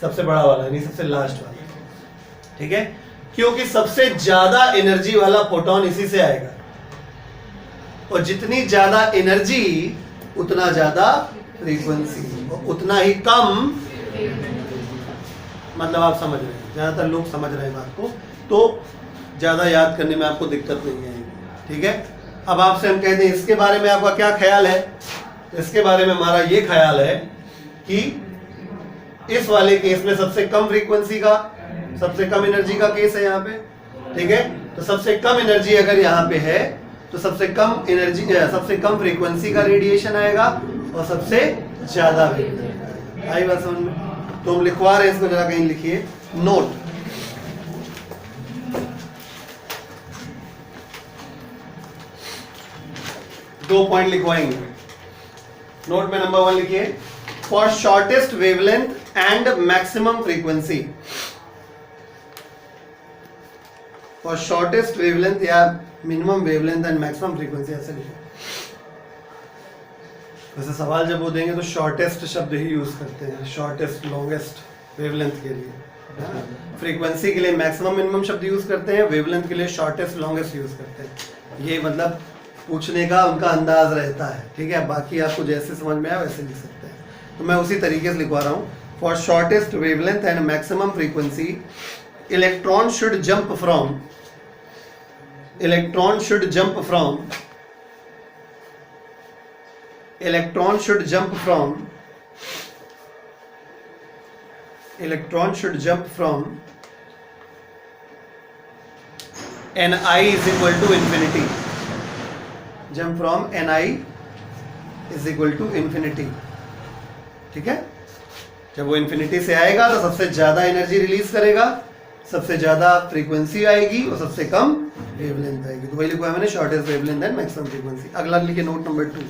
सबसे बड़ा वाला, यानी सबसे लास्ट वाला, ठीक है। क्योंकि सबसे ज्यादा एनर्जी वाला फोटोन इसी से आएगा, और जितनी ज्यादा एनर्जी उतना ज्यादा फ्रीक्वेंसी, और उतना ही कम, मतलब आप समझ रहे हैं, ज्यादातर लोग समझ रहे हैं बात को, तो ज्यादा याद करने में आपको दिक्कत नहीं आएगी, ठीक है। अब आपसे हम कहते हैं इसके बारे में आपका क्या ख्याल है? इसके बारे में हमारा ये ख्याल है कि इस वाले केस में सबसे कम फ्रीक्वेंसी का, सबसे कम एनर्जी का केस है यहाँ पे, ठीक है। तो सबसे कम एनर्जी अगर यहाँ पे है तो सबसे कम एनर्जी, सबसे कम फ्रीक्वेंसी का रेडिएशन आएगा और सबसे ज्यादा वेवलेंथ। आई बात समझ में? तो हम लिखवा रहे हैं इसको, जरा कहीं लिखिए नोट। दो पॉइंट लिखवाएंगे नोट में। नंबर 1 लिखिए, for shortest wavelength and maximum frequency. For shortest wavelength या minimum wavelength and maximum frequency, ऐसे लिखो। वैसे सवाल जब वो देंगे तो शॉर्टेस्ट शब्द ही यूज करते हैं, शॉर्टेस्ट लॉन्गेस्ट वेवलेंथ के लिए। फ्रीक्वेंसी के लिए मैक्सिमम मिनिमम शब्द यूज करते हैं, वेवलेंथ के लिए शॉर्टेस्ट लॉन्गेस्ट यूज करते हैं। ये मतलब पूछने का उनका अंदाज रहता है, ठीक है। बाकी आपको जैसे समझ में आए वैसे लिख सकते हैं। तो मैं उसी तरीके से लिखवा रहा हूँ, for shortest wavelength and maximum frequency electron should jump from, electron should jump from electron should jump from electron should jump from ni is equal to infinity, jump from ni is equal to infinity, ठीक है। जब वो infinity से आएगा तो सबसे ज्यादा energy release करेगा, सबसे ज्यादा फ्रीक्वेंसी आएगी और सबसे कम वेवलेंथ आएगी। तो वही लिखा है मैंने, shortest wavelength and maximum frequency. अगला लिखिए note number 2,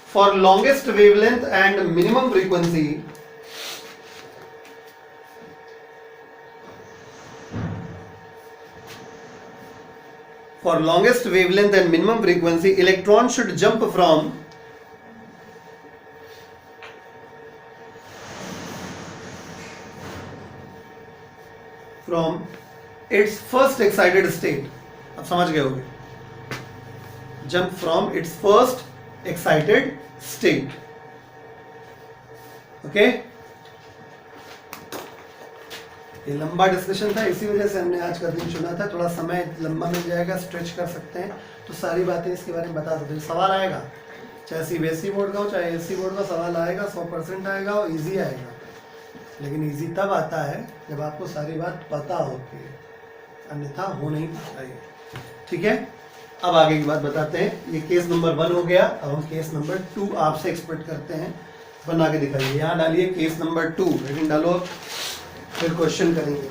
for longest wavelength and minimum frequency for longest wavelength and minimum frequency electron should jump from its first excited state। अब समझ गए होंगे, jump from its first excited state, okay. ये लंबा discussion था, इसी वजह से हमने आज का दिन चुना था। थोड़ा समय लंबा मिल जाएगा, स्ट्रेच कर सकते हैं, तो सारी बातें इसके बारे में बता सकते हैं। सवाल आएगा, चाहे सीबीएसई बोर्ड का हो चाहे एससी बोर्ड का, सवाल आएगा, 100% आएगा और इजी आएगा। लेकिन इजी तब आता है जब आपको सारी बात पता होती है, अन्यथा हो नहीं पाता है, ठीक है। अब आगे की बात बताते हैं। ये केस नंबर 1 हो गया। अब हम केस नंबर 2 आपसे एक्सपेक्ट करते हैं, बना के दिखाइए। यहाँ डालिए केस नंबर 2, लेकिन डालो, फिर क्वेश्चन करेंगे।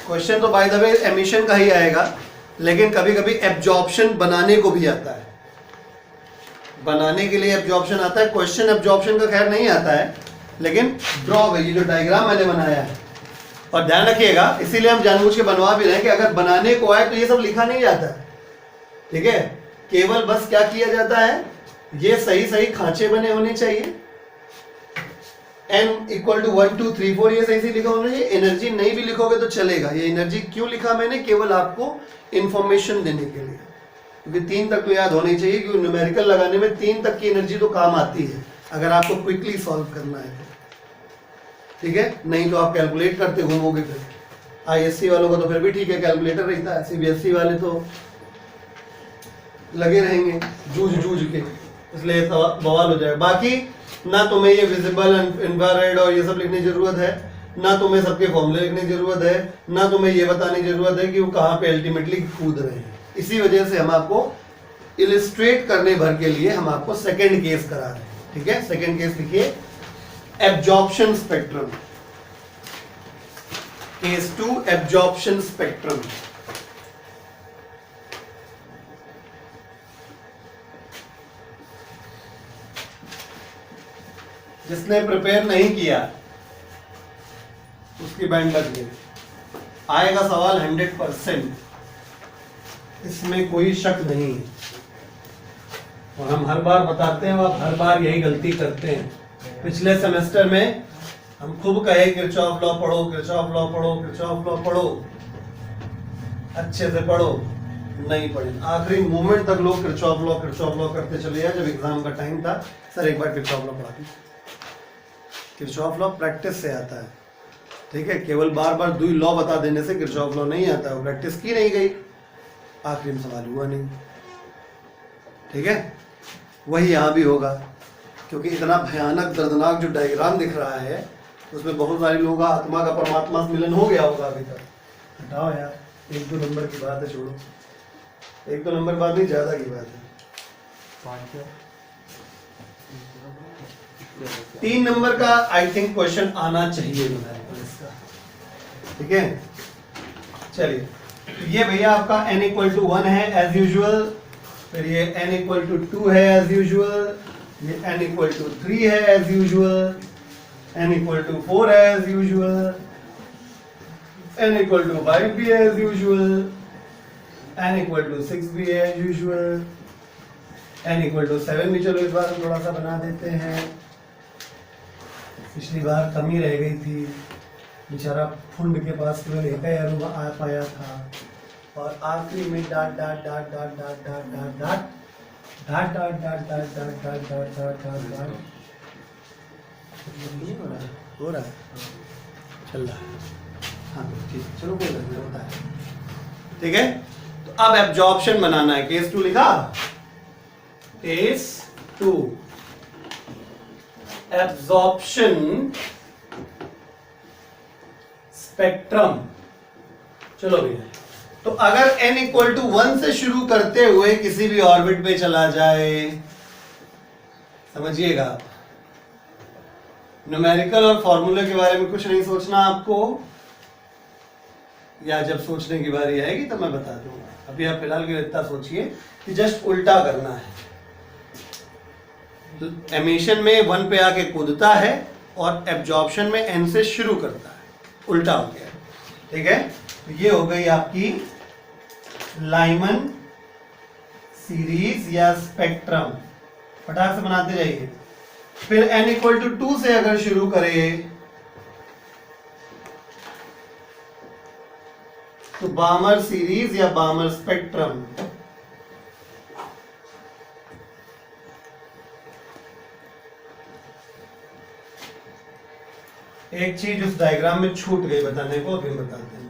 क्वेश्चन तो बाय द वे एमिशन का ही आएगा, लेकिन कभी कभी एब्जॉर्प्शन बनाने को भी आता है, बनाने के लिए एब्जॉर्प्शन आता है। क्वेश्चन एब्जॉर्प्शन का खैर नहीं आता है, लेकिन ड्रॉ, ये जो डायग्राम मैंने बनाया है, और ध्यान रखिएगा, इसीलिए हम जानबूझ के बनवा भी रहे हैं कि अगर बनाने को आए तो ये सब लिखा नहीं जाता है, ठीक है। केवल बस क्या किया जाता है, ये सही सही खांचे बने होने चाहिए, n इक्वल टू 1 2 3 4 ये सही से लिखा होना चाहिए। एनर्जी नहीं भी लिखोगे तो चलेगा। ये एनर्जी क्यों लिखा मैंने, केवल आपको इंफॉर्मेशन देने के लिए, क्योंकि 3 तक तो याद होनी चाहिए, क्योंकि न्यूमेरिकल लगाने में 3 तक की एनर्जी तो काम आती है, अगर आपको क्विकली सॉल्व करना है तो, ठीक है। नहीं तो आप कैलकुलेट करते घूमोगे। फिर आईएससी वालों को तो फिर भी ठीक है, कैलकुलेटर रहता है। सीबीएसई वाले तो लगे रहेंगे जूझ के, इसलिए बवाल हो जाएगा। बाकी ना तुम्हें ये विजिबल इंफ्रारेड और ये सब लिखने की जरूरत है, ना तुम्हें सबके फॉर्मूले लिखने की जरूरत है, ना तुम्हें ये बताने की जरूरत है कि वो कहाँ पे अल्टीमेटली कूद रहे हैं। इसी वजह से हम आपको इलिस्ट्रेट करने भर के लिए हम आपको सेकंड केस करा रहे हैं, ठीक है। सेकंड केस लिखिए, absorption spectrum. Case 2, absorption spectrum. जिसने प्रिपेयर नहीं किया उसकी बैंड लग गई। आएगा सवाल 100%, इसमें कोई शक नहीं है, और हम हर बार बताते हैं, आप हर बार यही गलती करते हैं। पिछले सेमेस्टर में हम खूब कहे किरचॉफ लॉ पढ़ो, किरचॉफ लॉ पढ़ो, किरचॉफ लॉ पढ़ो, अच्छे से पढ़ो, नहीं पढ़े। आखिरी मोमेंट तक लोग किरचॉफ लॉ करते चले गए। जब एग्जाम का टाइम था, सर एक बार किरचॉफ लॉ पढ़ा दीजिए। किरचॉफ लॉ प्रैक्टिस से आता है, ठीक है। केवल बार बार दुई लॉ बता देने से किरचॉफ लॉ नहीं आता है, वो प्रैक्टिस की नहीं गई। आखिरी में सवाल हुआ नहीं। ठीक है, वही यहाँ भी होगा, क्योंकि इतना भयानक दर्दनाक जो डायग्राम दिख रहा है उसमें बहुत सारे लोगों का आत्मा का परमात्मा से मिलन हो गया होगा अभी तक। हटाओ यार, 1-2 नंबर की बात है, छोड़ो। 1-2 नंबर बात नहीं, ज़्यादा की बात है। 3 नंबर का आई थिंक क्वेश्चन आना चाहिए न्यूमेरिकल्स का। ठीक है, चलिए, ये भैया आपका n = 1 है एज यूजुअल, फिर ये n = 2 है एज यूजुअल, ये n = 3 है एज यूजुअल, n = 4 है एज यूजुअल, n = 5 भी है एज यूजुअल, n = 6 भी है एज यूजुअल, n = 7 भी। चलो इस बार हम थोड़ा सा बना देते हैं, पिछली बार कमी रह गई थी, बेचारा फुंड के पास केवल एक ही एरो आ पाया था, और आखिरी में dot dot dot dot dot dot dot dot dot dot dot dot dot dot dot dot dot dot हो रहा है, चल रहा है। हाँ ठीक, चलो कोई बात नहीं, होता है। ठीक है, तो अब एब्जॉर्प्शन बनाना है। केस 2 लिखा, केस 2 एब्जॉर्प्शन स्पेक्ट्रम। चलो भैया, तो अगर n = 1 से शुरू करते हुए किसी भी ऑर्बिट पे चला जाए, समझिएगा, न्यूमेरिकल और फॉर्मूले के बारे में कुछ नहीं सोचना आपको, या जब सोचने की बारी आएगी तब मैं बता दूंगा। अभी आप फिलहाल के लिए इतना सोचिए कि जस्ट उल्टा करना है। तो एमिशन में 1 पे आके कूदता है और एब्जॉर्प्शन में n से शुरू करता है, उल्टा हो गया। ठीक है, तो ये हो गई आपकी लाइमन सीरीज या स्पेक्ट्रम। फटाक से बनाते जाइए। फिर n = 2 से अगर शुरू करें तो बामर सीरीज या बामर स्पेक्ट्रम। एक चीज उस डायग्राम में छूट गई बताने को, अभी बताते हैं।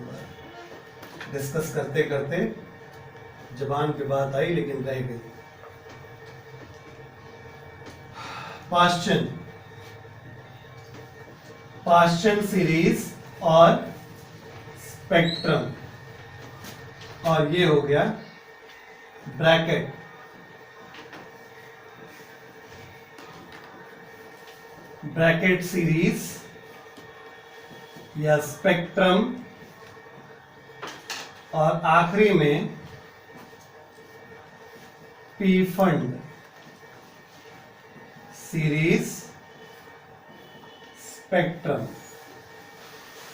डिस्कस करते करते जबान पे बात आई लेकिन रह गई। पाश्चन सीरीज और स्पेक्ट्रम, और ये हो गया ब्रैकेट। ब्रैकेट सीरीज या स्पेक्ट्रम, और आखिरी में पी फंड सीरीज स्पेक्ट्रम।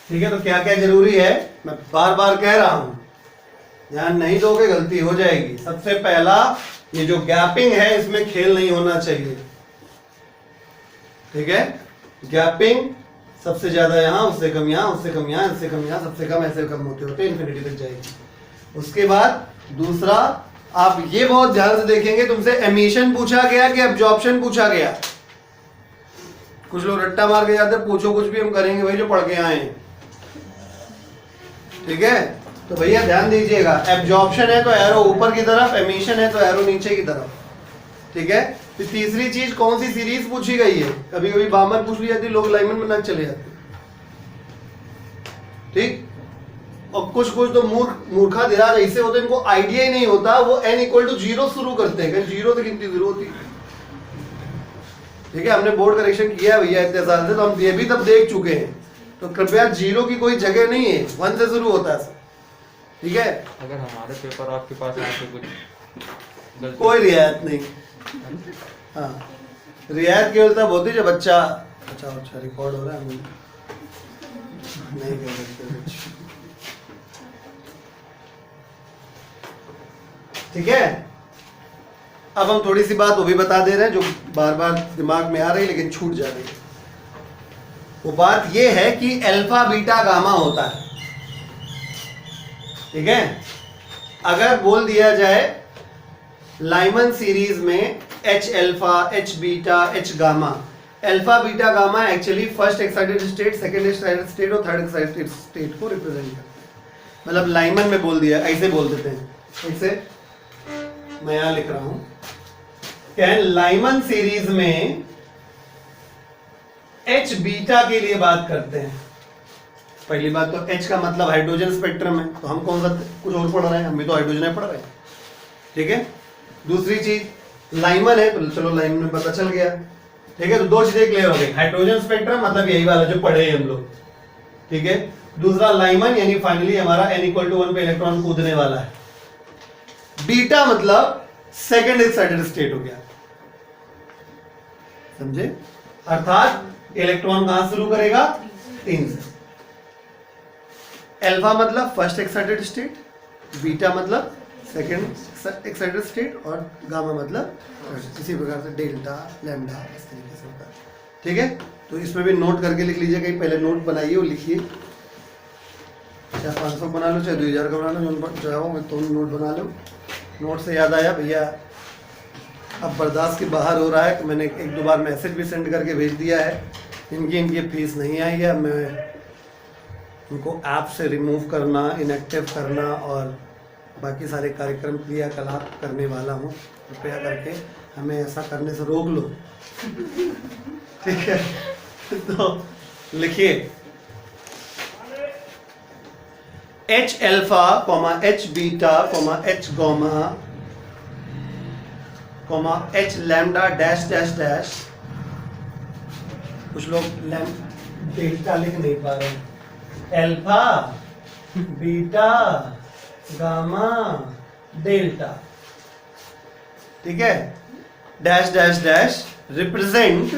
ठीक है, तो क्या क्या जरूरी है, मैं बार बार कह रहा हूं, ध्यान नहीं दोगे गलती हो जाएगी। सबसे पहला, ये जो गैपिंग है इसमें खेल नहीं होना चाहिए। ठीक है, गैपिंग सबसे ज्यादा यहाँ, उससे कम यहाँ, उससे कम यहाँ, इससे कम यहाँ, सबसे कम ऐसे कम होते होते इन्फिनिटी तक जाएगी। उसके बाद दूसरा, आप ये बहुत ध्यान से देखेंगे, तुमसे एमिशन पूछा गया कि एब्जॉर्प्शन पूछा गया। कुछ लोग रट्टा मार के जाते, पूछो कुछ भी, हम करेंगे भाई जो पढ़ के आए हैं। ठीक है, तो भैया ध्यान दीजिएगा, एब्जॉर्प्शन है तो एरो ऊपर की तरफ, एमिशन है तो एरो नीचे की तरफ। ठीक है, तो तीसरी चीज कौन सी सीरीज पूछी गई है। कभी कभी बामर पूछ ली जाती, लोग लाइमन बना चले जाते। ठीक, और कुछ कुछ तो मूर्खा दिराज ऐसे होते, इनको आइडिया ही नहीं होता, वो n = 0 शुरू करते हैं, 0 से गिनती शुरू होती। ठीक है, हमने बोर्ड करेक्शन किया है भैया इतने साल से, तो हम ये भी तब देख चुके हैं। तो कृपया 0 की कोई जगह नहीं है, 1 से शुरू होता है। ठीक है, अगर हमारे पेपर आपके पास आए तो कुछ कोई रियायत नहीं। हाँ, रियायत केवल तब होती जब बच्चा अच्छा रिकॉर्ड हो रहा है, नहीं कर सकते कुछ। ठीक है, अब हम थोड़ी सी बात वो भी बता दे रहे हैं जो बार बार दिमाग में आ रही लेकिन छूट जा रही है। वो बात ये है कि अल्फा बीटा गामा होता है। ठीक है, अगर बोल दिया जाए लाइमन सीरीज में H alpha, H beta, H gamma, alpha beta gamma actually first excited state, second excited state और थर्ड एक्साइटेड स्टेट को रिप्रेजेंट करते हैं। मतलब लाइमन में बोल दिया, ऐसे बोल देते हैं इसे मैं यहां लिख रहा हूं, कैन लाइमन सीरीज में H बीटा के लिए बात करते हैं। पहली बात तो H का मतलब हाइड्रोजन स्पेक्ट्रम है, तो हम कौन सा कुछ और पढ़ रहे हैं, हम भी तो हाइड्रोजन पढ़ रहे हैं, ठीक है। दूसरी चीज लाइमन है, तो चलो लाइमन में पता चल गया, ठीक है। तो दो चीजें क्लियर हो गई, हाइड्रोजन स्पेक्ट्रम मतलब यही वाला जो पढ़े हैं हम लोग, ठीक है। दूसरा लाइमन यानी फाइनली हमारा n = 1 पे इलेक्ट्रॉन कूदने वाला है। बीटा मतलब सेकंड एक्साइटेड स्टेट हो गया, समझे, अर्थात इलेक्ट्रॉन कहां शुरू करेगा, 3 से। अल्फा मतलब फर्स्ट एक्साइटेड स्टेट, बीटा मतलब सेकंड एक्साइटेड स्टेट, और गामा मतलब इसी प्रकार से डेल्टा लैम्डा इस तरीके से होता है, ठीक है। तो इसमें भी नोट करके लिख लीजिए, कहीं पहले नोट बनाइए और लिखिए, चाहे 500 बना लो चाहे 2000 का बना लो, जो है वो तो नोट बना लो। नोट से याद आया भैया, अब बर्दाश्त के बाहर हो रहा है, तो मैंने 1-2 बार मैसेज भी सेंड करके भेज दिया है, इनकी फीस नहीं आई है। मैं उनको ऐप से रिमूव करना, इनएक्टिव करना और बाकी सारे कार्यक्रम क्रियाकलाप करने वाला हूँ, कृपया करके हमें ऐसा करने से रोक लो, ठीक है। तो लिखिए H alpha, H beta, H gamma, H lambda dash dash dash. कुछ लोग डेल्टा लिख नहीं पा रहे, अल्फा बीटा गामा डेल्टा, ठीक है। Dash dash dash represent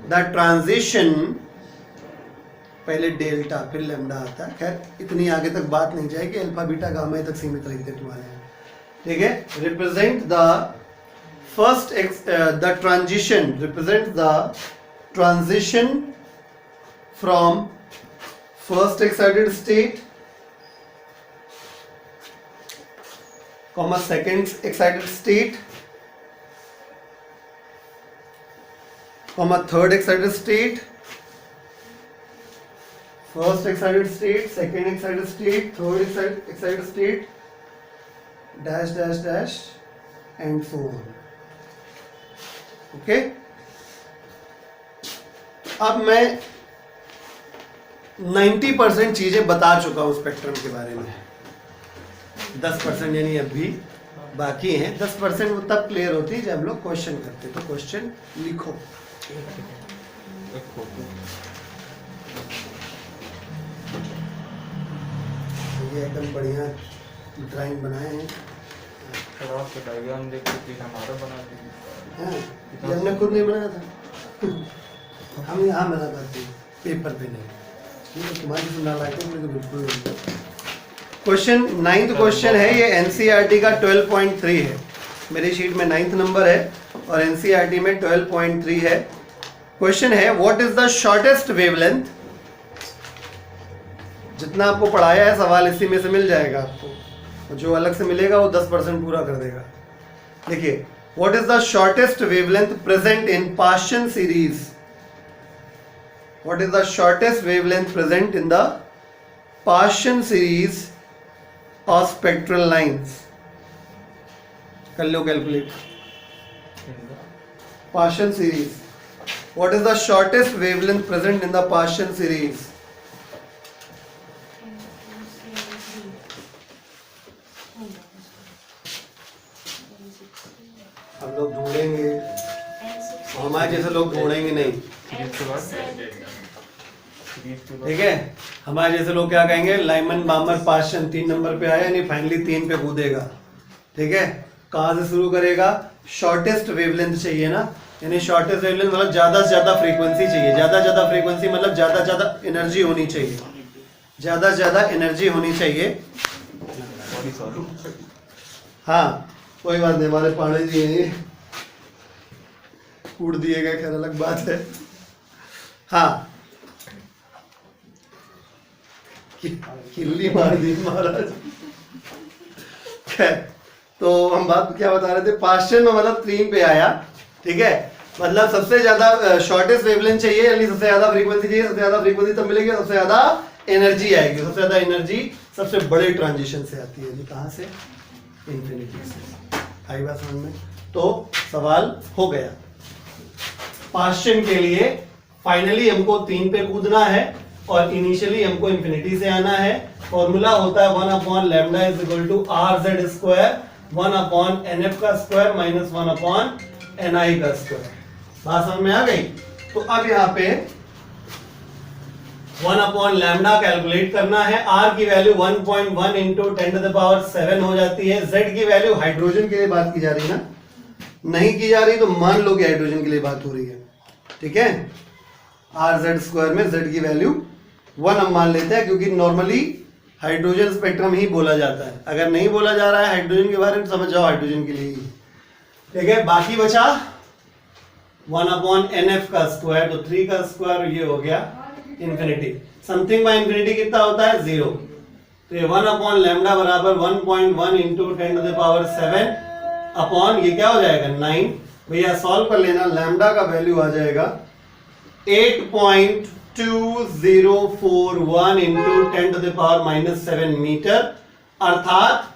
the transition, पहले डेल्टा फिर लैम्डा आता है, खैर इतनी आगे तक बात नहीं जाएगी, अल्फा बीटा गामा तक सीमित रहते तुम्हारे यहाँ, ठीक है। Represent the first the transition, represent the transition from first excited state, second excited state, third excited state, first excited state, second excited state, third excited state, dash dash dash and so on, okay. अब मैं 90% चीजें बता चुका हूं spectrum के बारे में, 10% यानी अभी बाकी हैं। 10% वो तब क्लियर होती है जब हम लोग क्वेश्चन करते हैं। तो क्वेश्चन लिखो, ये एकदम बढ़िया ड्राइंग बनाए हैं, डायग्राम देख के हमारा बना दिया, ये हमने खुद नहीं बनाया था, हम यहाँ बना पाते हैं, पेपर पे नहीं, ये तो तुम्हारी सुना लायक है, बिल्कुल। क्वेश्चन 9th क्वेश्चन है, ये एनसीईआरटी का 12.3 है, मेरी शीट में 9th नंबर है और एनसीईआरटी में 12.3 है। क्वेश्चन है what is the shortest wavelength, जितना आपको पढ़ाया है सवाल इसी में से मिल जाएगा आपको, जो अलग से मिलेगा वो 10% पूरा कर देगा। देखिए what is the shortest wavelength present in Paschen series, what is the shortest wavelength present in the Paschen series और स्पेक्ट्रल लाइंस, कर लो calculate. Paschen series, what is the shortest wavelength present in the Paschen series, हम लोग ढूंढेंगे, हमारे जैसे लोग ढूंढेंगे नहीं, ठीक है। हमारे जैसे लोग क्या कहेंगे, लाइमन बामर पार्शियन 3 नंबर पे आया, यानी फाइनली 3 पे कूदेगा, ठीक है। कहां से शुरू करेगा, शॉर्टेस्ट वेवलेंथ चाहिए ना, यानी शॉर्टेस्ट वेवलेंथ मतलब ज्यादा से ज्यादा फ्रीक्वेंसी चाहिए, ज्यादा से ज्यादा फ्रीक्वेंसी मतलब ज्यादा से ज्यादा एनर्जी होनी चाहिए, ज्यादा से ज्यादा एनर्जी होनी चाहिए। हाँ कोई बात नहीं, हमारे पाड़े जी हैं, कूट दिए गए, खैर अलग बात है। हाँ किल्ली मार दी महाराज। तो हम बात क्या बता रहे थे, पार्शियल में मतलब 3 पे आया, ठीक है। मतलब सबसे ज्यादा शॉर्टेस्ट वेवलेंथ चाहिए, यानी सबसे ज्यादा फ्रीक्वेंसी चाहिए, सबसे ज्यादा फ्रीक्वेंसी तब मिलेगी सबसे ज्यादा एनर्जी आएगी, सबसे ज्यादा एनर्जी सबसे बड़े ट्रांजिशन से आती है, जो कहां से, इंफिनिटी से। आई बात समझ में? तो सवाल हो गया। पास्चन के लिए फाइनली हमको 3 पे कूदना है और इनिशियली हमको इंफिनिटी से आना है। फॉर्मूला होता है 1/λ is equal to RZ square 1/NF का स्क्वायर माइनस 1/NI का स्क्वायर। बात समझ में आ गई? तो अब यहाँ पे 1/λ कैलकुलेट करना है। R की वैल्यू 1.1 इंटू 10⁷ हो जाती है। Z की वैल्यू, हाइड्रोजन के लिए बात की जा रही है ना, नहीं की जा रही तो मान लो कि हाइड्रोजन के लिए बात हो रही है, ठीक है। RZ स्क्वायर में Z की वैल्यू 1 हम मान लेते हैं, क्योंकि नॉर्मली हाइड्रोजन स्पेक्ट्रम ही बोला जाता है। अगर नहीं बोला जा रहा है हाइड्रोजन के बारे में, समझ जाओ हाइड्रोजन के लिए ही, ठीक है। बाकी बचा 1/NF का स्क्वायर, तो 3 का स्क्वायर, ये हो गया इंफिनिटी। समथिंग बाय इंफिनिटी कितना होता है, 0। तो ये 1/λ बराबर 1.1 इंटू 10⁷ अपॉन ये क्या हो जाएगा 9। भैया सॉल्व कर लेना, लैम्डा का वैल्यू आ जाएगा 8.2041 इंटू 10⁻⁷ मीटर, अर्थात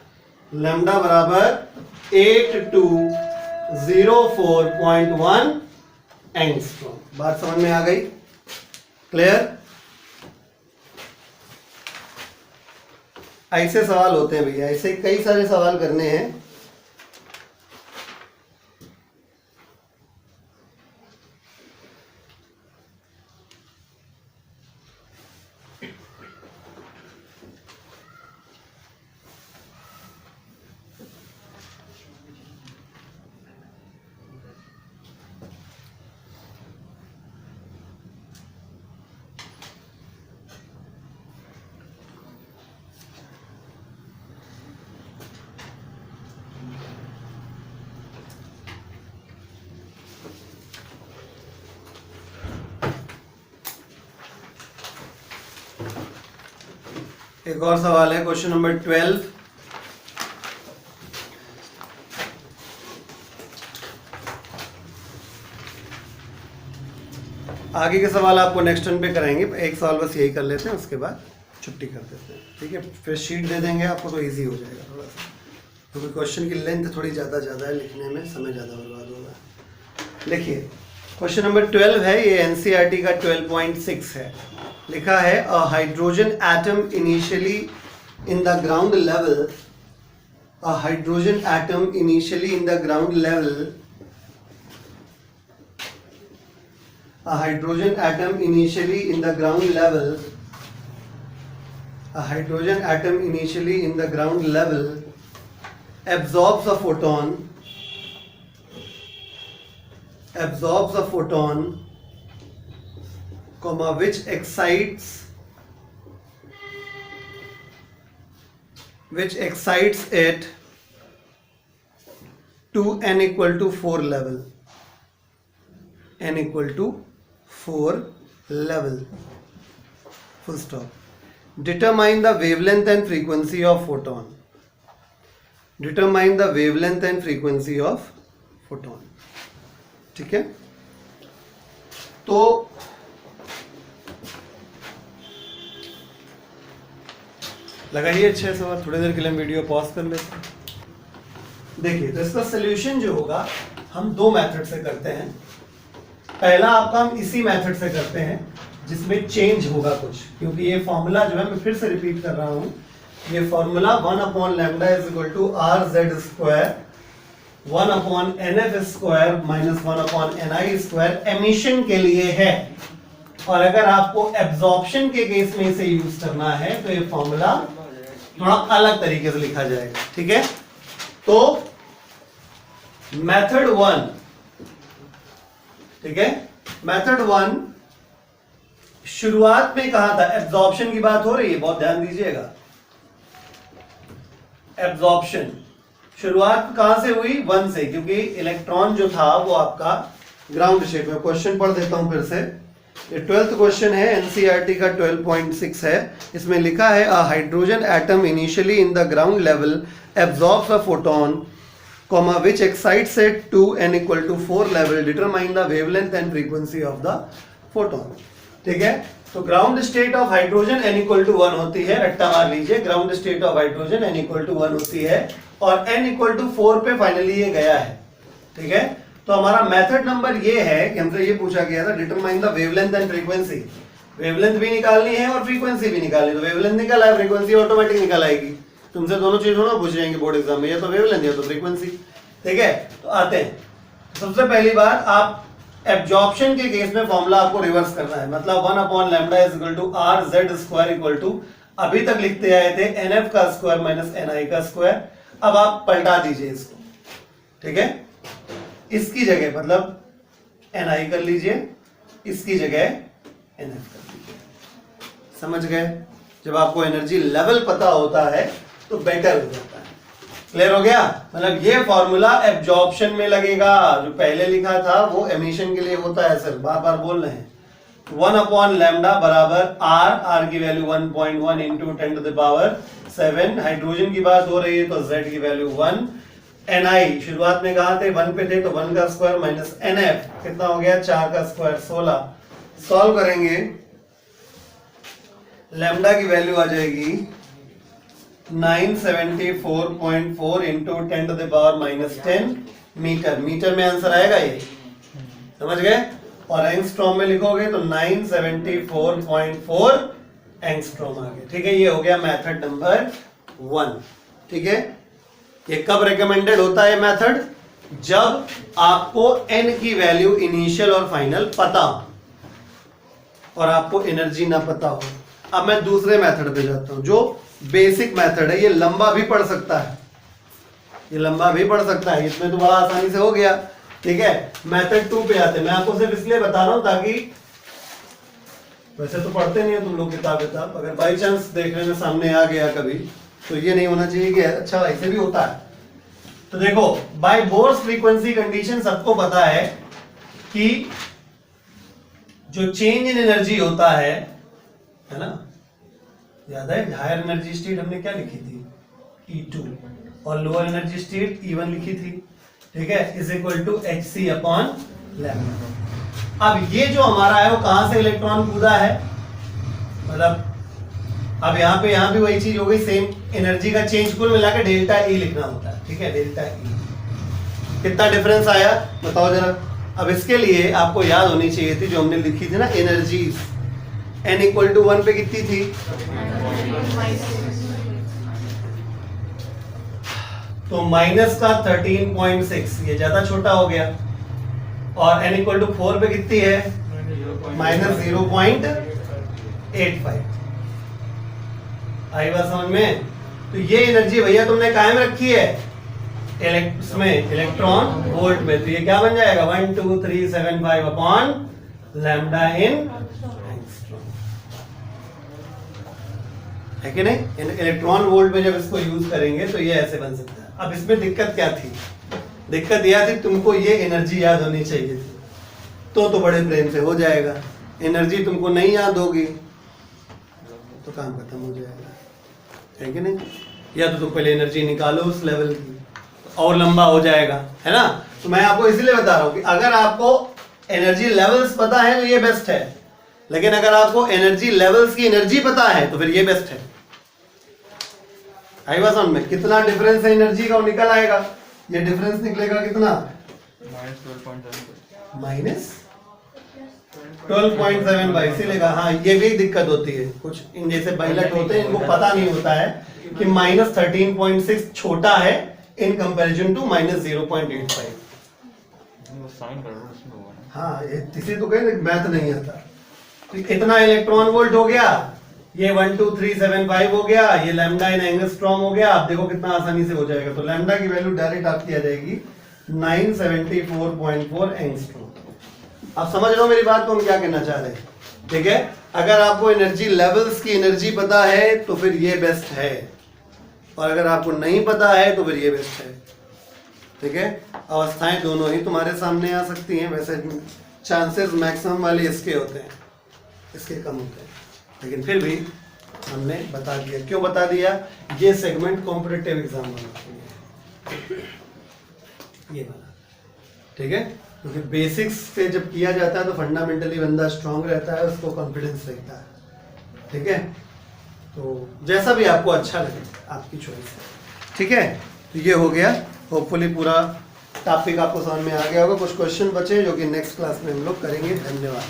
लैम्डा बराबर 8204.1 एंगस्ट्रॉम। बात समझ में आ गई? क्लियर? ऐसे सवाल होते हैं भैया, ऐसे कई सारे सवाल करने हैं। एक और सवाल है, क्वेश्चन नंबर 12। आगे के सवाल आपको नेक्स्ट टर्न पे कराएंगे, एक सवाल बस यही कर लेते हैं, उसके बाद छुट्टी कर देते हैं, ठीक है। फिर शीट दे देंगे आपको, तो इजी हो जाएगा थोड़ा सा, क्योंकि क्वेश्चन की लेंथ थोड़ी ज़्यादा है, लिखने में समय ज़्यादा बर्बाद होगा। देखिए क्वेश्चन नंबर 12 है, ये एनसीईआरटी का 12.6 है। लिखा है a hydrogen atom initially in the ground level, a hydrogen atom initially in the ground level, a hydrogen atom initially in the ground level, a hydrogen atom initially in the ground level absorbs a photon, comma, which excites it to n equal to 4 level, n equal to 4 level, full stop. Determine the wavelength and frequency of photon. Determine the wavelength and frequency of photon. ठीक है, तो लगाइए अच्छे सवाल, थोड़ी देर के लिए video pause कर लेते हैं। देखिए तो इसका सोल्यूशन जो होगा हम 2 मेथड से करते हैं। पहला आपका हम इसी मेथड से करते हैं जिसमें चेंज होगा कुछ, क्योंकि ये फॉर्मूला जो है मैं फिर से रिपीट कर रहा हूं, ये formula 1/λ is equal to RZ square 1/NF square minus 1/NI square emission के लिए है, और अगर आपको एब्जॉर्प्शन के केस में इसे यूज करना है तो ये फॉर्मूला थोड़ा अलग तरीके से लिखा जाएगा, ठीक है। तो मेथड 1, ठीक है, मेथड 1 शुरुआत में कहा था, एब्जॉर्प्शन की बात हो रही है, बहुत ध्यान दीजिएगा। एब्जॉर्प्शन शुरुआत कहां से हुई, 1 से, क्योंकि इलेक्ट्रॉन जो था वो आपका ग्राउंड स्टेट में। क्वेश्चन पढ़ देता हूं फिर से, ये 12th क्वेश्चन है, एनसीईआरटी का 12.6 है। इसमें लिखा है a hydrogen atom initially in the ground level absorbs a photon, comma, which excites it to n equal to 4 level, determine the wavelength and frequency of the photon, ठीक है। तो ground state of hydrogen n equal to 1 होती है, रट्टा मार लीजिए, ground state of hydrogen n equal to 1 होती है और n इक्वल टू 4 पे फाइनली ये गया है। ठीक है, तो हमारा मेथड नंबर ये है कि हमसे ये पूछा गया था determine the wavelength and frequency. Wavelength भी निकालनी है और फ्रीक्वेंसी भी निकालनी है। तो वेवलेंथ निकल आए, फ्रीक्वेंसी ऑटोमेटिक निकल आएगी। तुमसे दोनों चीजों ना पूछ जाएंगे बोर्ड एग्जाम में, या तो वेवलेंथ या तो फ्रीक्वेंसी। ठीक है, तो आते हैं। सबसे पहली बात, आप एब्जॉर्प्शन के केस में फॉर्मूला आपको रिवर्स करना है, मतलब 1/λ is equal to r z square equal to, अभी तक लिखते आए थे nf का स्क्वायर माइनस ni का स्क्वायर। अब आप पलटा दीजिए इसको। ठीक है, इसकी जगह मतलब ni कर लीजिए, इसकी जगह nf कर लीजिए। समझ गए? जब आपको एनर्जी लेवल पता होता है तो बेटर हो जाता है। क्लियर हो गया? मतलब ये फॉर्मूला एब्जॉर्प्शन में लगेगा, जो पहले लिखा था वो एमिशन के लिए होता है सर, बार बार बोल रहे हैं। 1/λ बराबर r की value 1.1 into 10 to the power 7, hydrogen की बात हो रही है तो z की वैल्यू 1, ni शुरुआत में कहा थे 1 पे थे तो 1 का स्क्वायर माइनस nf कितना हो गया 4 का स्क्वायर 16। सॉल्व करेंगे, लैम्डा की वैल्यू आ जाएगी 974.4 into 10 to the power minus 10 metre. Metre में आंसर आएगा ये, समझ गए? और एंगस्ट्रॉम में लिखोगे तो 974.4 एंगस्ट्रॉम आ गया। ठीक है, ये हो गया मेथड नंबर 1। ठीक है, ये कब रिकमेंडेड होता है मेथड? जब आपको n की वैल्यू इनिशियल और फाइनल पता हो और आपको एनर्जी ना पता हो। अब मैं दूसरे मेथड पे जाता हूं, जो बेसिक मेथड है। ये लंबा भी पढ़ सकता है, ये लंबा भी पढ़ सकता है, इसमें तो बड़ा आसानी से हो गया। ठीक है, मेथड 2 पे आते हैं। मैं आपको सिर्फ इसलिए बता रहा हूं ताकि, वैसे तो पढ़ते नहीं हो तुम लोग किताब, अगर बाई चांस देखने में सामने आ गया कभी तो ये नहीं होना चाहिए कि अच्छा ऐसे भी होता है। तो देखो, बाय बोर्स फ्रीक्वेंसी कंडीशन सबको पता है कि जो चेंज इन एनर्जी होता है ना, याद है? हायर एनर्जी स्टेट हमने क्या लिखी थी? E2, और लोअर एनर्जी स्टेट E1 लिखी थी। ठीक है, is equal to hc upon lambda. अब ये जो हमारा है वो कहां से इलेक्ट्रॉन कूदा है, मतलब अब यहाँ भी वही चीज हो गई, सेम एनर्जी का चेंज कुल मिला के डेल्टा E लिखना होता है। ठीक है, डेल्टा E कितना डिफरेंस आया बताओ जरा। अब इसके लिए आपको याद होनी चाहिए थी जो हमने लिखी थी ना एनर्जी, n इक्वल टू 1 पे कितनी थी? तो माइनस का 13.6, ये ज्यादा छोटा हो गया। और n इक्वल टू 4 पे कितनी है? माइनस 0.85। आई बात समझ में? तो ये एनर्जी भैया तुमने कायम रखी है इसमें इलेक्ट्रॉन वोल्ट में, तो ये क्या बन जाएगा 12375 अपॉन लैम्डा इन एंगस्ट्रॉम, है कि नहीं? इलेक्ट्रॉन वोल्ट में जब इसको यूज करेंगे तो ये ऐसे बन सकता है। अब इसमें दिक्कत क्या थी? दिक्कत यह थी तुमको ये एनर्जी याद होनी चाहिए थी, तो बड़े प्रेम से हो जाएगा। एनर्जी तुमको नहीं याद होगी तो काम खत्म हो जाएगा, है कि नहीं? या तो तुम पहले एनर्जी निकालो उस लेवल की, और लंबा हो जाएगा, है ना? तो मैं आपको इसलिए बता रहा हूं कि अगर आपको एनर्जी लेवल्स पता है तो ये बेस्ट है, लेकिन अगर आपको एनर्जी लेवल्स की एनर्जी पता है तो फिर ये बेस्ट है। आई बात समझ में? कितना डिफरेंस है एनर्जी का वो निकल आएगा। ये डिफरेंस निकलेगा कितना? माइनस 12.75। इसीलिए कहा, हाँ ये भी दिक्कत होती है, कुछ इन जैसे पायलट होते हैं इनको पता नहीं होता है कि माइनस 13.6 छोटा है इन कंपैरिजन टू माइनस 0.85। हाँ, इसे तो कहें मैथ नहीं आता। तो इतना इलेक्ट्रॉन वोल्ट हो गया, ये 12375 हो गया, ये लैम्डा इन एंगस्ट्रॉम हो गया। आप देखो कितना आसानी से हो जाएगा। तो लैम्डा की वैल्यू डायरेक्ट आपकी आ जाएगी 974.4 एंगस्ट्रॉम। आप समझ रहे हो मेरी बात को, हम क्या कहना चाह रहे हैं? ठीक है, अगर आपको एनर्जी लेवल्स की एनर्जी पता है तो फिर ये बेस्ट है, और अगर आपको नहीं पता है तो फिर ये बेस्ट है। ठीक है, अवस्थाएं दोनों ही तुम्हारे सामने आ सकती हैं। वैसे चांसेस मैक्सिमम वाले इसके होते हैं, इसके कम होते हैं, लेकिन फिर भी हमने बता दिया। क्यों बता दिया? ये सेगमेंट कॉम्पिटिटिव एग्जाम वाला ये वाला। ठीक है। क्योंकि बेसिक्स से जब किया जाता है तो फंडामेंटली बंदा स्ट्रांग रहता है, उसको कॉन्फिडेंस रहता है। ठीक है, तो जैसा भी आपको अच्छा लगे, आपकी चॉइस है। ठीक है, तो ये हो गया, होपफुली पूरा टॉपिक आपको समझ में आ गया होगा। कुछ क्वेश्चन बचे जो कि नेक्स्ट क्लास में हम लोग करेंगे। धन्यवाद।